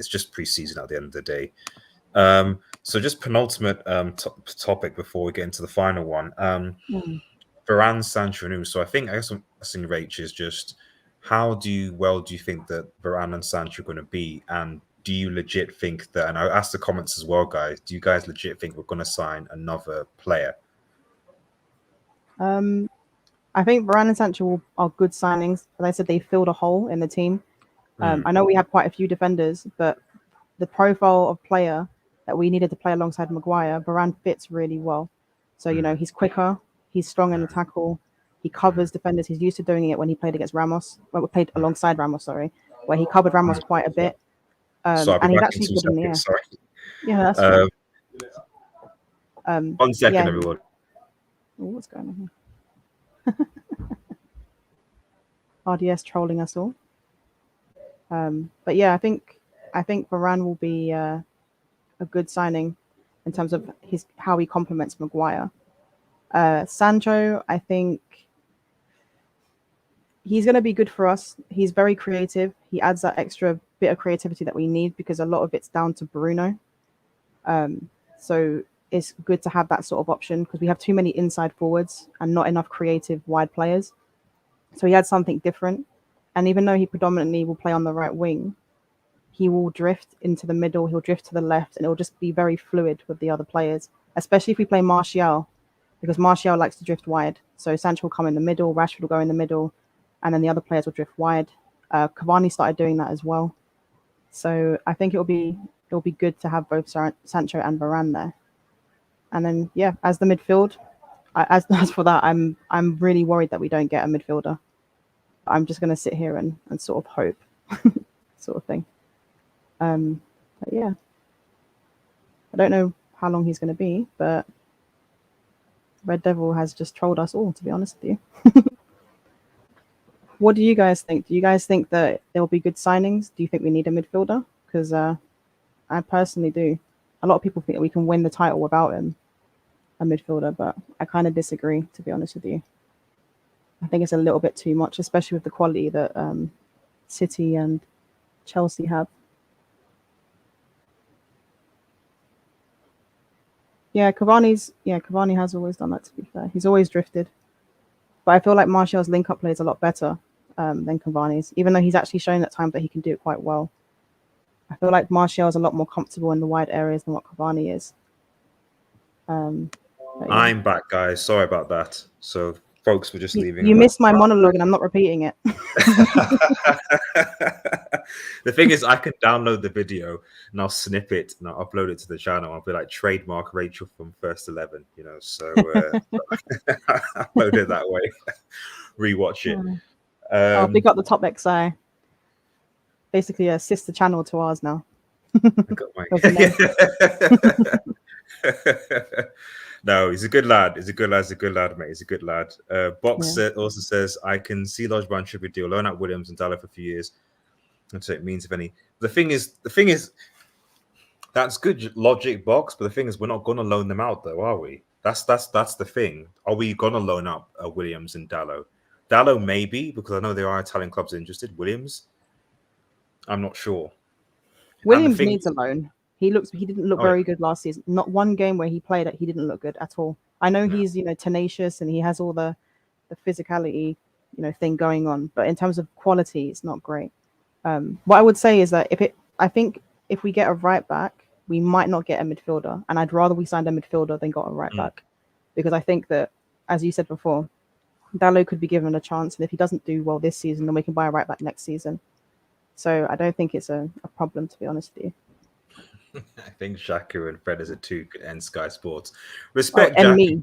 just preseason at the end of the day. So just penultimate topic before we get into the final one. Mm. Varane, Sancho, and so I guess I'm asking Rach is just how do you think that Varane and Sancho are going to be, and do you legit think that? And I asked the comments as well, guys. Do you guys legit think we're going to sign another player? I think Varane and Sancho are good signings. As I said, they filled a hole in the team. Mm, I know we have quite a few defenders, but the profile of player that we needed to play alongside Maguire, Varane fits really well. So, mm, he's quicker, he's strong in the mm, tackle, he mm, covers defenders. He's used to doing it when he played against Ramos, well, we played alongside Ramos, sorry, where he covered Ramos mm. quite a bit. So I'll be And he's back in actually two good in the seconds. air. Sorry. Yeah, that's fine. Um, 1 second, Yeah. everyone. Oh, what's going on here? RDS trolling us all. But yeah, I think Varane will be a good signing in terms of how he complements Maguire. Sancho, I think he's going to be good for us. He's very creative. He adds that extra bit of creativity that we need because a lot of it's down to Bruno. So it's good to have that sort of option because we have too many inside forwards and not enough creative wide players. So he adds something different. And even though he predominantly will play on the right wing, he will drift into the middle, he'll drift to the left, and it'll just be very fluid with the other players, especially if we play Martial, because Martial likes to drift wide. So Sancho will come in the middle, Rashford will go in the middle, and then the other players will drift wide. Cavani started doing that as well. So I think it'll be good to have both Sancho and Varane there. And then as the midfield, as for that, I'm really worried that we don't get a midfielder. I'm just going to sit here and sort of hope, sort of thing. But yeah, I don't know how long he's going to be, but Red Devil has just trolled us all, to be honest with you. What do you guys think? Do you guys think that there will be good signings? Do you think we need a midfielder? Because I personally do. A lot of people think that we can win the title without him, a midfielder, but I kind of disagree, to be honest with you. I think it's a little bit too much, especially with the quality that City and Chelsea have. Cavani has always done that, to be fair. He's always drifted. But I feel like Martial's link-up play is a lot better than Cavani's, even though he's actually shown at times that he can do it quite well. I feel like Martial is a lot more comfortable in the wide areas than what Cavani is. I'm back, guys. Sorry about that. So folks were just leaving. You missed my monologue and I'm not repeating it. The thing is, I can download the video and I'll snip it and I'll upload it to the channel. I'll be like trademark Rachel from First 11, you know. So upload it that way. Rewatch it. Big up the Top XI. Basically a sister channel to ours now. I got my... No, he's a good lad. He's a good lad, mate. He's a good lad. Box also says, I can see Lodge Brand should be deal. Loan out Williams and Diallo for a few years. And so it means, if any. The thing is, that's good logic, Box. But the thing is, we're not going to loan them out, though, are we? That's the thing. Are we going to loan out Williams and Diallo? Diallo maybe, because I know there are Italian clubs interested. Williams, I'm not sure. Williams needs a loan. He didn't look very good last season. Not one game where he played it, he didn't look good at all. I know he's, tenacious and he has all the physicality, thing going on. But in terms of quality, it's not great. What I would say is that I think if we get a right back, we might not get a midfielder. And I'd rather we signed a midfielder than got a right back. Because I think that, as you said before, Diallo could be given a chance. And if he doesn't do well this season, then we can buy a right back next season. So I don't think it's a problem, to be honest with you. I think Xhaka and Fred as a two could end Sky Sports. Respect Xhaka.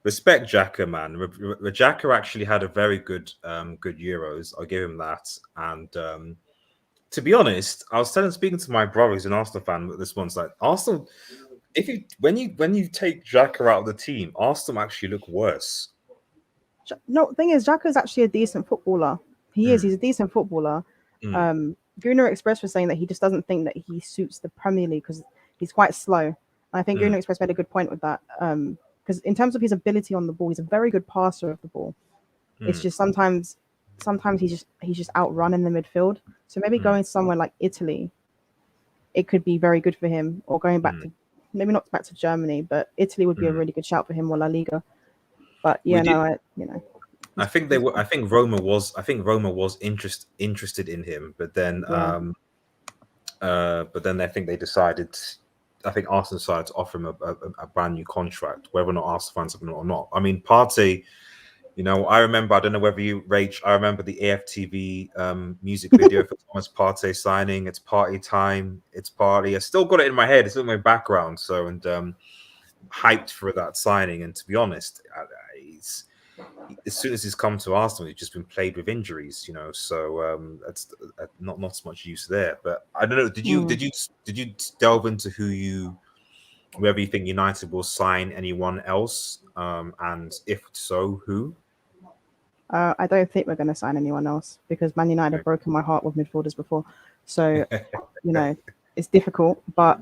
Respect Xhaka, man. Xhaka actually had a very good Euros. I'll give him that. And to be honest, I was speaking to my brother who's an Arsenal fan, but this one's like Arsenal. When you take Xhaka out of the team, Arsenal actually look worse. No, the thing is, Xhaka is actually a decent footballer. He's a decent footballer. Gunnar Express was saying that he just doesn't think that he suits the Premier League because he's quite slow. And I think Gunnar Express made a good point with that. Because in terms of his ability on the ball, he's a very good passer of the ball. It's just sometimes he's just outrun in the midfield. So maybe going somewhere like Italy, it could be very good for him. Or going back to maybe not back to Germany, but Italy would be a really good shout for him or La Liga. But I think they were. I think Roma was interested in him, but then, I think they decided. I think Arsenal decided to offer him a brand new contract, whether or not Arsenal fans have him or not. I mean, Partey. I remember. I don't know whether you, Rach. I remember the AFTV music video for Thomas Partey signing. It's party time. It's party. I still got it in my head. It's in my background. So hyped for that signing. And to be honest, as soon as he's come to Arsenal, he's just been plagued with injuries, So that's not so much use there. But I don't know. Did you delve into whether you think United will sign anyone else? And if so, who? I don't think we're going to sign anyone else because Man United have broken my heart with midfielders before. So it's difficult. But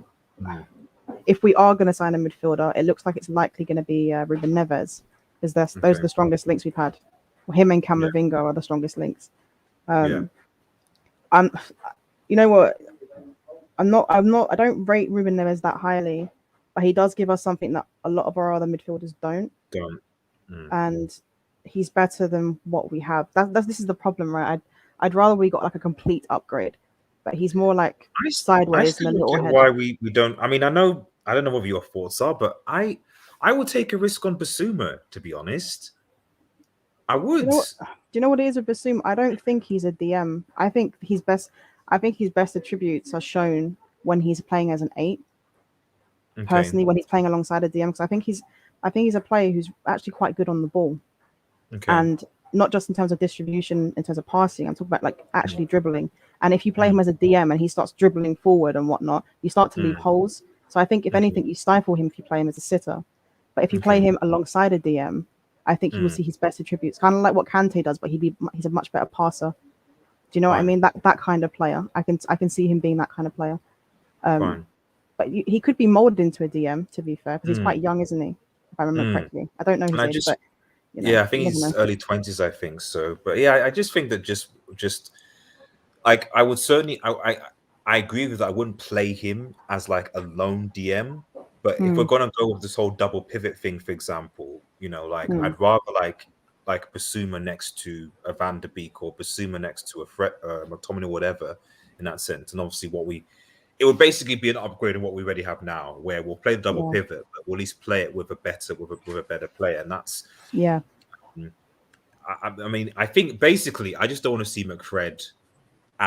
if we are going to sign a midfielder, it looks like it's likely going to be Ruben Neves. Those are the strongest links we've had. Him and Yeah. Camavinga are the strongest links. Yeah. I'm, you know what? I don't rate Ruben Neves that highly, but he does give us something that a lot of our other midfielders don't, Don't. Mm. and he's better than what we have. This is the problem, right? I'd rather we got like a complete upgrade, but he's more like I sideways and still a don't little get head. why we don't. I mean, I don't know what your thoughts are, but I would take a risk on Basuma, to be honest. I Do you would. know what? Do you know what it is with Basum? I don't think he's a DM. I think his best attributes are shown when he's playing as an eight. Okay. Personally, when he's playing alongside a DM, because I think he's a player who's actually quite good on the ball, Okay. and not just in terms of distribution, in terms of passing. I'm talking about like Mm. actually dribbling. And if you play Mm. him as a DM and he starts dribbling forward and whatnot, you start to leave Mm. holes. So I think if Okay. anything, you stifle him if you play him as a sitter. But if you play Okay. him alongside a DM, I think you will Mm. see his best attributes, kind of like what Kante does, but he's a much better passer. Do you know what I Fine. mean? That kind of player. I can see him being that kind of player. Fine. But he could be molded into a DM, to be fair, because he's Mm. quite young, isn't he? If I remember Mm. correctly. I don't know And his I age, just but you know, yeah, I think you never he's know. early 20s, I think so. But yeah, I just think that just like I would certainly I agree with that. I wouldn't play him as like a lone DM. But if we're Hmm. gonna go with this whole double pivot thing, for example, like Hmm. I'd rather like Basuma next to a Van der Beek or Basuma next to a Fred McTominay or whatever in that sense. And obviously it would basically be an upgrade on what we already have now, where we'll play the double Yeah. pivot, but we'll at least play it with a better player. And that's Yeah. I mean, I think basically I just don't want to see McFred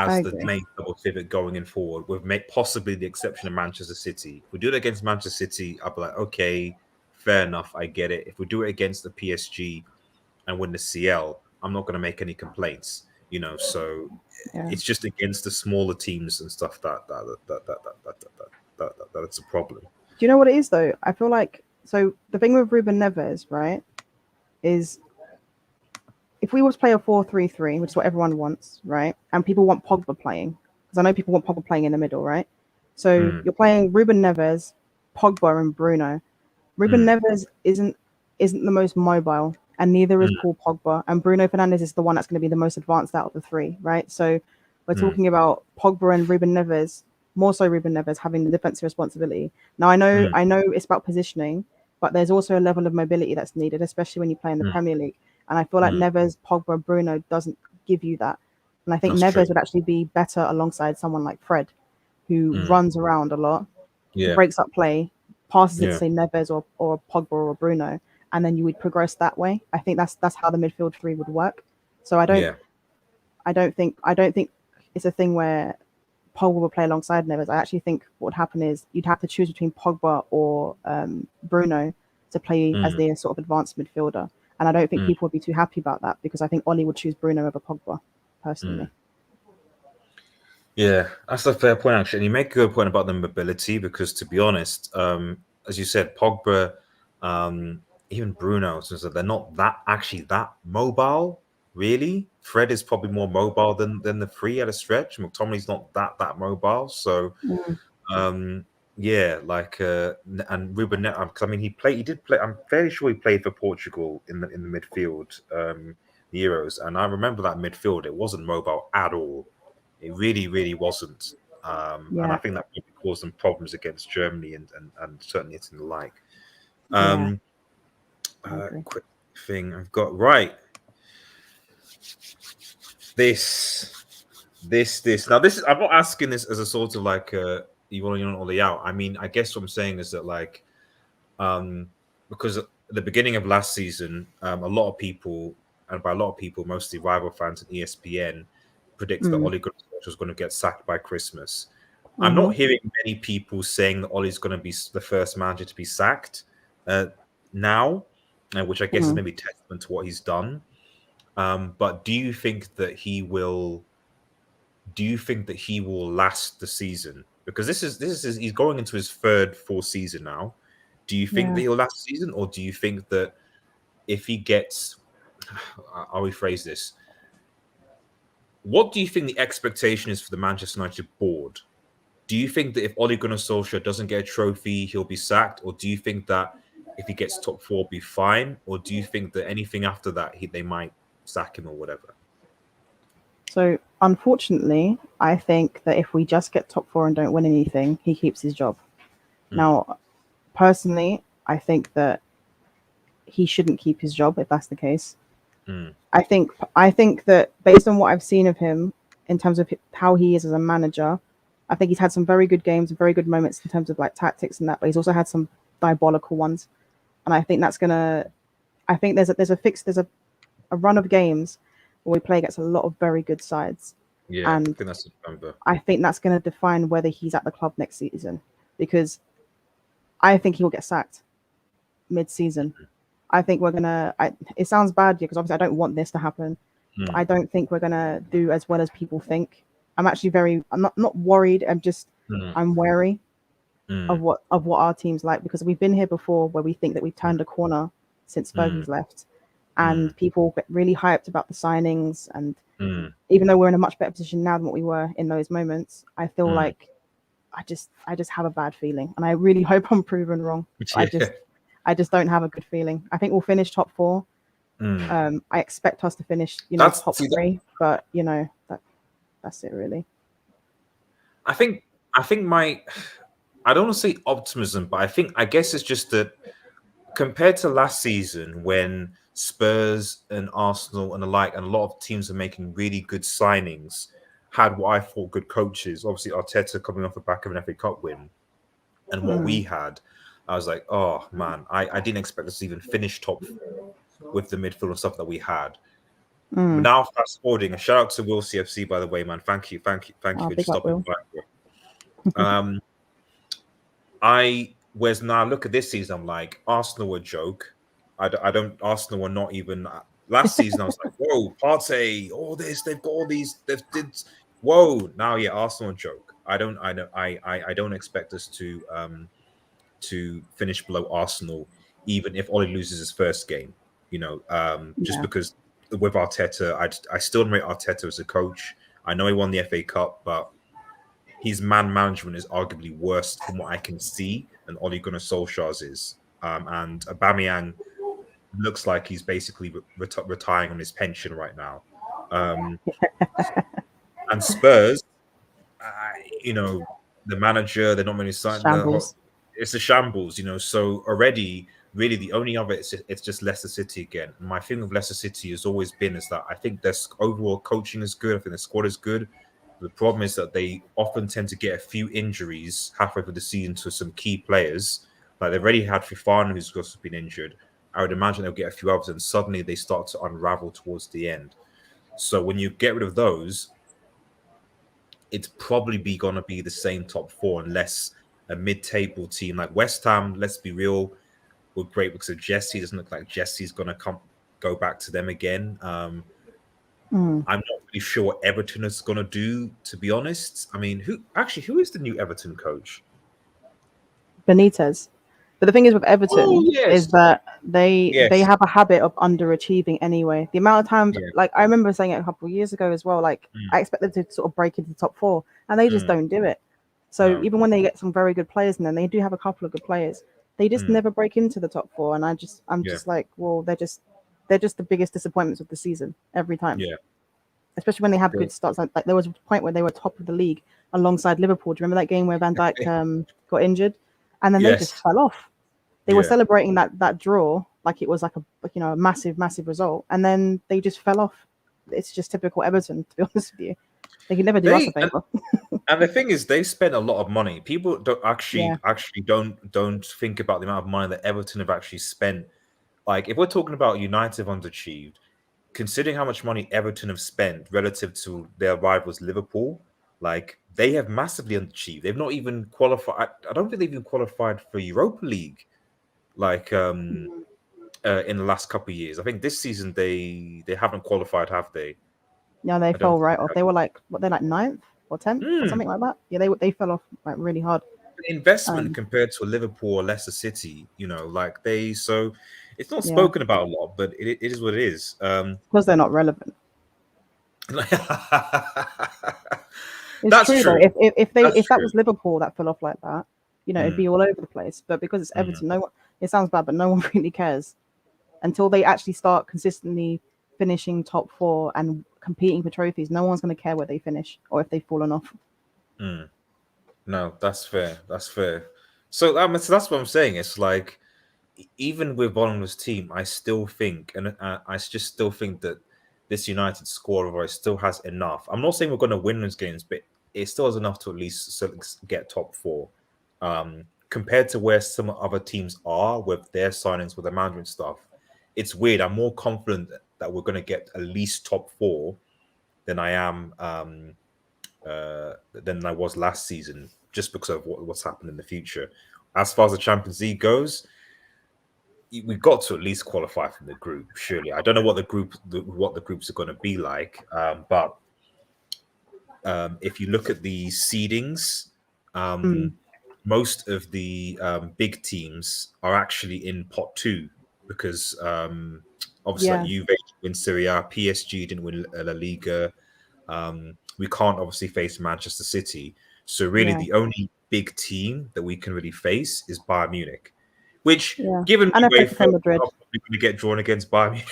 I as the agree. main double pivot going in forward, with possibly the exception of Manchester City. If we do it against Manchester City, I'll be like, okay, fair enough, I get it. If we do it against the PSG and win the CL, I'm not going to make any complaints. So Yeah. it's just against the smaller teams and stuff that's a problem. Do you know what it is though? I feel like so the thing with Ruben Neves, right, is if we were to play a 4-3-3, which is what everyone wants, right, and people want Pogba playing, because I know people want Pogba playing in the middle, right? So Mm, you're playing Ruben Neves, Pogba, and Bruno. Ruben mm, Neves isn't the most mobile, and neither is mm, Paul Pogba. And Bruno Fernandes is the one that's going to be the most advanced out of the three, right? So we're mm, talking about Pogba and Ruben Neves, more so Ruben Neves having the defensive responsibility. Now mm, I know it's about positioning, but there's also a level of mobility that's needed, especially when you play in the mm, Premier League. And I feel like mm. Neves, Pogba, Bruno doesn't give you that. And I think That's true. Neves would actually be better alongside someone like Fred, who Mm, runs around a lot, yeah, breaks up play, passes it to yeah, say Neves or Pogba or Bruno, and then you would progress that way. I think that's how the midfield three would work. So yeah. I don't think it's a thing where Pogba will play alongside Neves. I actually think what would happen is you'd have to choose between Pogba or Bruno to play as Mm, their sort of advanced midfielder. And I don't think mm, people would be too happy about that because I think Ollie would choose Bruno over Pogba, personally. mm. Yeah, that's a fair point, actually. And you make a good point about the mobility because, to be honest, as you said, Pogba, um, even Bruno, since they're not that mobile, really. Fred is probably more mobile than the three at a stretch. McTominay's not that mobile. So, Mm, um, yeah, and Ruben, 'cause I mean, he did play. I'm fairly sure he played for Portugal in the midfield, the Euros, and I remember that midfield. It wasn't mobile at all. It really, really wasn't. And I yeah, think that probably caused them problems against Germany and certainly it's in the like. yeah, Um, I agree. quick thing I've got right. This, this. Now, this is. I'm not asking this as a sort of like you want to all the out. I mean, I guess what I'm saying is that um, because at the beginning of last season, a lot of people, and by a lot of people, mostly rival fans and ESPN, predicted that Mm, Ole Gunnar Solskjaer was going to get sacked by Christmas. I'm mm-hmm, not hearing many people saying that Ollie's going to be the first manager to be sacked now, which I guess is mm. maybe testament to what he's done. But do you think that he will? Do you think that he will last the season? Because this is he's going into his fourth season now. Do you think Yeah, that he'll last the season, or do you think that if he gets, I'll rephrase this. What do you think the expectation is for the Manchester United board? Do you think that if Ole Gunnar Solskjaer doesn't get a trophy, he'll be sacked, or do you think that if he gets top four, be fine, or do you think that anything after that they might? sack him or whatever. So unfortunately, I think that if we just get top four and don't win anything, he keeps his job. Now, personally, I think that he shouldn't keep his job if that's the case. I think that based on what I've seen of him in terms of how he is as a manager, I think he's had some very good games and very good moments in terms of like tactics and that, but he's also had some diabolical ones. And I think that's gonna. I think there's a run of games where we play against a lot of very good sides. Yeah, And I think that's November. I think that's going to define whether he's at the club next season, because I think he'll get sacked mid-season. I think we're gonna. It sounds bad because obviously I don't want this to happen. But I don't think we're gonna do as well as people think. I'm actually I'm not worried. I'm wary of what our team's like, because we've been here before where we think that we've turned a corner since Fergie's left, and people get really hyped about the signings. And even though we're in a much better position now than what we were in those moments, I feel like I just have a bad feeling, and I really hope I'm proven wrong. I just don't have a good feeling. I think we'll finish top four. I expect us to finish, top three, but that's it really. I think I don't want to say optimism, but I guess it's just that compared to last season when Spurs and Arsenal and the like, and a lot of teams are making really good signings, had what I thought good coaches. Obviously, Arteta coming off the back of an FA Cup win, and what we had, I was like, oh man, I didn't expect us to even finish top with the midfield and stuff that we had. But now fast forwarding, a shout out to Will CFC, by the way, man. Thank you for just stopping by. Whereas now look at this season, I'm like, Arsenal were a joke. Arsenal were not even last season. I was like, whoa, Partey, all this, they've got all these, whoa. Now, yeah, Arsenal a joke. I don't expect us to finish below Arsenal, even if Ole loses his first game. Just because with Arteta, I still rate Arteta as a coach. I know he won the FA Cup, but his man management is arguably worse from what I can see than Ole Gunnar Solskjaer's is. And Aubameyang looks like he's basically retiring on his pension right now. And Spurs, the manager, they're not many signs. It's a shambles, So already, really, the only other it's just Leicester City again. And my thing with Leicester City has always been is that I think their overall coaching is good. I think the squad is good. The problem is that they often tend to get a few injuries halfway through the season to some key players. Like they've already had Fofana, who's also been injured. I would imagine they'll get a few others, and suddenly they start to unravel towards the end. So when you get rid of those, it's probably going to be the same top four, unless a mid-table team like West Ham, let's be real, were great because of Jesse. It doesn't look like Jesse's going to go back to them again. I'm not really sure what Everton is going to do, to be honest. I mean, who is the new Everton coach? Benitez. But the thing is with Everton is that they have a habit of underachieving anyway. The amount of times, like I remember saying it a couple of years ago as well, like I expect them to sort of break into the top four, and they just don't do it. So even when they get some very good players, and then they do have a couple of good players, they just never break into the top four. And I'm just like, well, they're just the biggest disappointments of the season every time. Yeah. Especially when they have good starts. Like there was a point where they were top of the league alongside Liverpool. Do you remember that game where Van Dijk got injured? And then they just fell off. They were celebrating that draw like it was like a massive result, and then they just fell off. It's just typical Everton, to be honest with you. They can never do us a favor. And the thing is, they spent a lot of money. People don't actually don't think about the amount of money that Everton have actually spent. Like if we're talking about United underachieved, considering how much money Everton have spent relative to their rivals Liverpool, like they have massively underachieved. They've not even qualified. I don't think they've even qualified for Europa League, like in the last couple of years. I think this season they haven't qualified, have they? No, they fell right off. They were like they're like 9th or 10th or something like that. Yeah, they fell off like really hard. Investment compared to a Liverpool or Leicester City, so it's not spoken about a lot, but it is what it is. Because they're not relevant. That's true. Though. If that was Liverpool that fell off like that, it'd be all over the place. But because it's Everton, it sounds bad, but no one really cares until they actually start consistently finishing top 4 and competing for trophies, no one's going to care where they finish or if they've fallen off. No, that's fair. That's fair. So, so that's what I'm saying. It's like even with Bottomless team, I still think, and I just still think that this United squad of ours still has enough. I'm not saying we're going to win those games, but it still has enough to at least get top 4. Compared to where some other teams are with their signings, with the management stuff, it's weird. I'm more confident that we're going to get at least top 4 than I am than I was last season, just because of what's happened in the future. As far as the Champions League goes, we've got to at least qualify from the group. Surely, I don't know what the groups are going to be like, but if you look at the seedings, most of the big teams are actually in pot 2 because obviously like Juve win Serie A, PSG didn't win La Liga. We can't obviously face Manchester City, so really the only big team that we can really face is Bayern Munich. Which, given the way we're going to get drawn against Bayern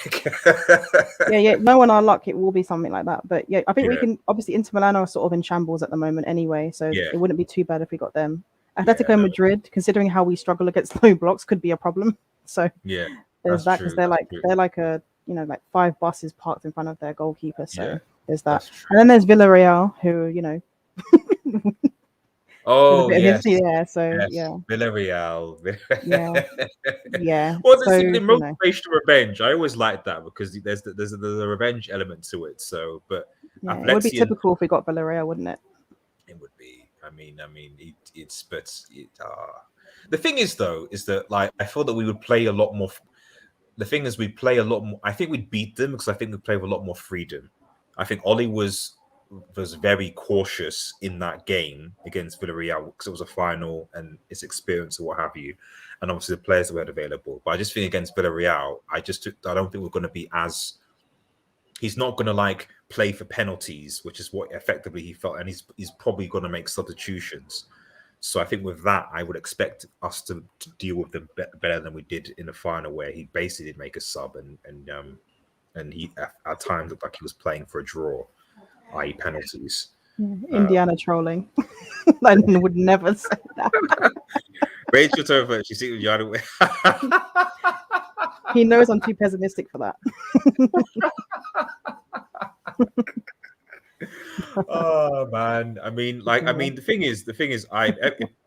Munich. No one our luck, it will be something like that. But I think we can. Obviously, Inter Milan are sort of in shambles at the moment anyway, so it wouldn't be too bad if we got them. Atletico Madrid, considering how we struggle against low blocks, could be a problem. So there's that, because they're like a like 5 buses parked in front of their goalkeeper. So there's that, and then there's Villarreal, who Oh yes, Villarreal. Well, the motivational revenge. I always like that because there's a revenge element to it. So, but it would be typical if we got Villarreal, wouldn't it? It would be. I mean, the thing is though, is that like I feel that we would play a lot more. The thing is, we play a lot more. I think we'd beat them because I think we play with a lot more freedom. I think Oli was very cautious in that game against Villarreal because it was a final and its experience or what have you, and obviously the players that we had available. But I just think against Villarreal, I don't think we're going to be as. He's not going to like play for penalties, which is what effectively he felt, and he's probably going to make substitutions. So I think with that, I would expect us to deal with them better than we did in the final, where he basically did make a sub and he at times looked like he was playing for a draw, i.e. penalties. Indiana trolling. I would never say that. Rachel Tova, she see the other way. He knows I'm too pessimistic for that. Oh man, I mean, the thing is,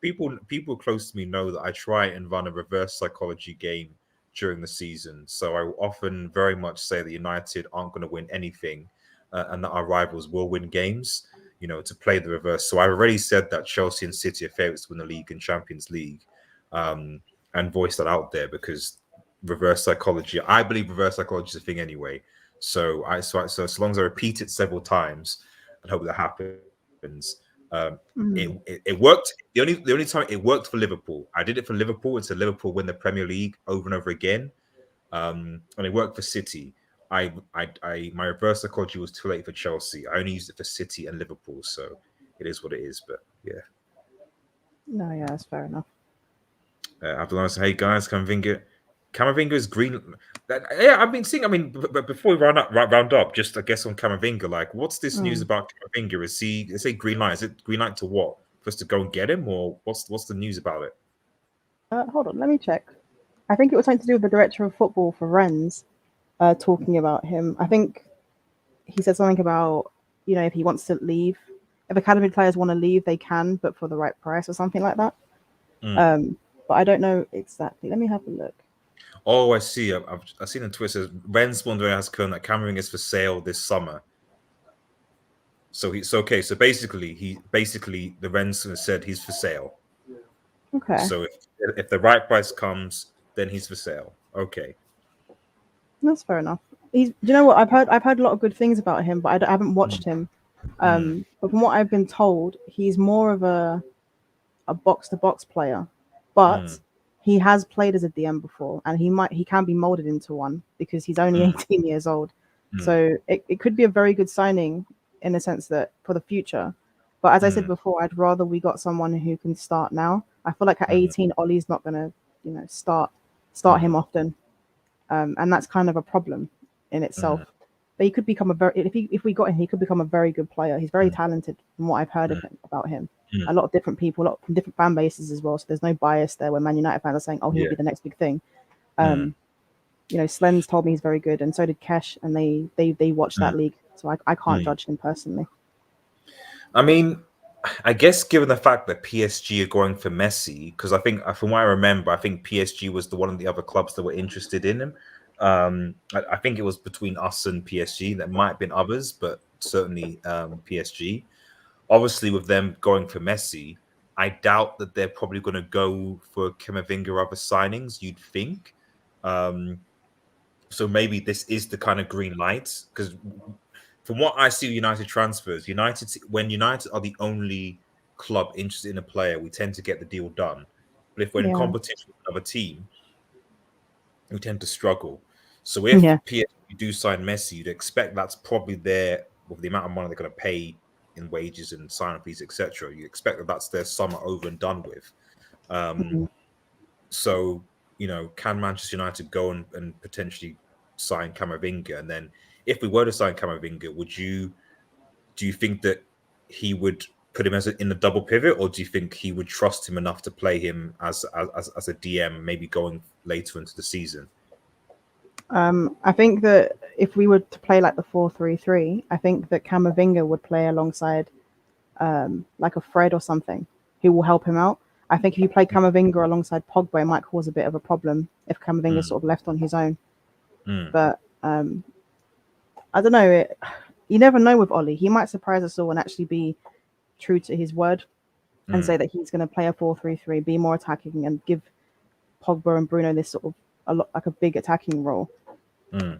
people close to me know that I try and run a reverse psychology game during the season. So I often very much say that United aren't going to win anything, and that our rivals will win games. To play the reverse. So I've already said that Chelsea and City are favourites to win the league and Champions League, and voiced that out there because reverse psychology. I believe reverse psychology is a thing anyway. So as long as I repeat it several times and hope that happens, it worked. The only time it worked for Liverpool, I did it for Liverpool. It's a Liverpool win the Premier League over and over again, and it worked for City. My reverse psychology was too late for Chelsea. I only used it for City and Liverpool, so it is what it is. But no, that's fair enough. Abdullah said, "Hey guys, Camavinga is green." I've been seeing. I mean, but before we round up, just I guess on Camavinga, like, what's this news about Camavinga? Is it green light? Is it green light to what? For us to go and get him, or what's the news about it? Hold on, let me check. I think it was something to do with the director of football for Rennes, talking about him. I think he said something about if he wants to leave, if academy players want to leave, they can, but for the right price or something like that. But I don't know exactly. Let me have a look. Oh, I see. I've seen on Twitter. Rennes wondering has come that Camavinga is for sale this summer. So okay. So basically, the Rennes said he's for sale. Okay. So if the right price comes, then he's for sale. Okay. That's fair enough. Do you know what I've heard a lot of good things about him, but I haven't watched him. But from what I've been told, he's more of a box to box player, but he has played as a DM before, and he can be molded into one because he's only 18 years old. So it could be a very good signing in the sense that for the future. But as I said before, I'd rather we got someone who can start now. I feel like at 18, Ollie's not gonna start him often, and that's kind of a problem in itself. But he could become a very if we got him, he could become a very good player. He's very talented from what I've heard of him about him. A lot of different people, a lot from different fan bases as well. So there's no bias there where Man United fans are saying, "Oh, he'll be the next big thing." You know, Slen's told me he's very good, and so did Kesh, and they watch that league. So I can't judge him personally. I mean, I guess given the fact that PSG are going for Messi, because I think from what I remember, I think PSG was one of the other clubs that were interested in him. I think it was between us and PSG. There might have been others, but certainly PSG. Obviously, with them going for Messi, I doubt that they're probably going to go for Camavinga or other signings. You'd think. So maybe this is the kind of green light, because from what I see, United transfers, when United are the only club interested in a player, we tend to get the deal done. But if we're in Yeah. competition with another team, we tend to struggle. So if Yeah. PSG do sign Messi, you'd expect that's probably there with the amount of money they're going to pay in wages and sign fees, etc. You expect that that's their summer over and done with. So, can Manchester United go and potentially sign Camavinga? And then if we were to sign Camavinga, do you think that he would put him in the double pivot, or do you think he would trust him enough to play him as a DM, maybe going later into the season? I think that if we were to play like the 4-3-3, I think that Camavinga would play alongside like a Fred or something who will help him out. I think if you play Camavinga alongside Pogba, it might cause a bit of a problem if Camavinga is sort of left on his own. But I don't know. You never know with Ollie. He might surprise us all and actually be true to his word and say that he's going to play a 4-3-3, be more attacking, and give Pogba and Bruno this sort of like a big attacking role.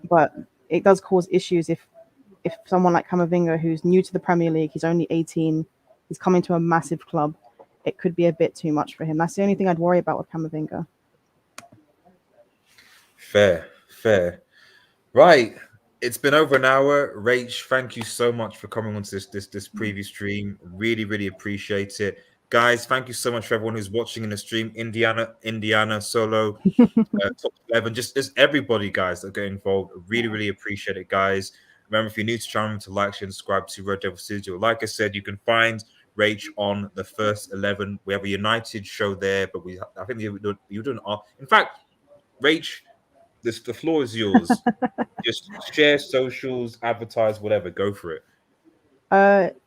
But it does cause issues if someone like Camavinga, who's new to the Premier League, he's only 18, he's coming to a massive club, it could be a bit too much for him. That's the only thing I'd worry about with Camavinga. Fair. Right. It's been over an hour. Rach, thank you so much for coming onto this preview stream. Really appreciate it. Guys, thank you so much for everyone who's watching in the stream. Indiana, Solo, Top 11, just everybody, guys, that get involved. Really appreciate it, guys. Remember, if you're new to the channel, to like, share, and subscribe to Red Devil Studio. Like I said, you can find Rach on the first 11. We have a United show there, but I think you're doing. In fact, Rach, the floor is yours. Just share socials, advertise, whatever. Go for it.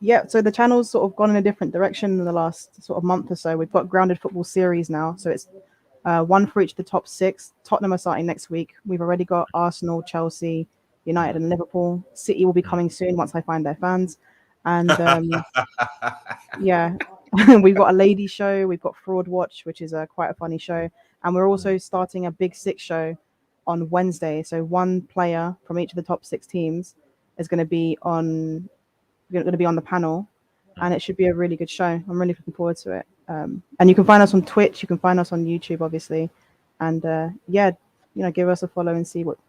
Yeah, so the channel's sort of gone in a different direction in the last sort of month or so. We've got Grounded Football Series now, so it's one for each of the top 6. Tottenham are starting next week. We've already got Arsenal, Chelsea, United, and Liverpool. City will be coming soon once I find their fans. And yeah, we've got a lady show. We've got Fraud Watch, which is quite a funny show. And we're also starting a Big 6 show on Wednesday. So one player from each of the top 6 teams is going to be on the panel, and it should be a really good show. I'm really looking forward to it. And you can find us on Twitch. You can find us on YouTube, obviously. And yeah, give us a follow and see what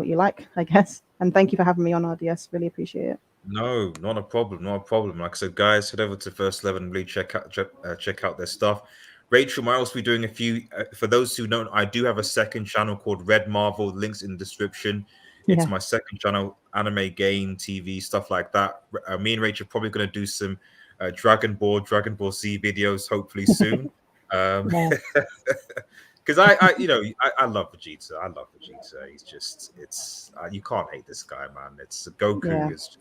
you like, I guess. And thank you for having me on, RDS. Really appreciate it. No, not a problem. Like I said, guys, head over to First 11 and really check out their stuff. Rachel might also be doing a few. For those who don't, I do have a second channel called Red Marvel. Links in the description. It's my second channel, anime, game, TV, stuff like that. Me and Rachel are probably going to do some Dragon Ball Z videos hopefully soon. Because I love Vegeta. I love Vegeta. He's just you can't hate this guy, man. It's Goku. Yeah. Is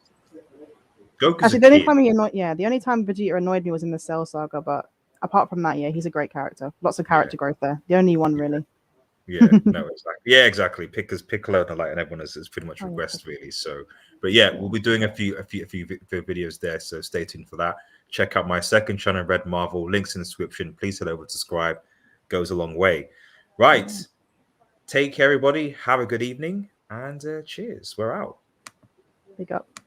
Goku's Actually, a the only kid. time the only time Vegeta annoyed me was in the Cell Saga. But apart from that, yeah, he's a great character. Lots of character growth there. The only one really. Yeah, no, exactly. Yeah, exactly. Piccolo and everyone has pretty much regressed really. So, but yeah, we'll be doing a few videos there. So stay tuned for that. Check out my second channel, Red Marvel. Links in the description. Please head over to subscribe. Goes a long way. Right. Take care, everybody. Have a good evening and cheers. We're out. Big up.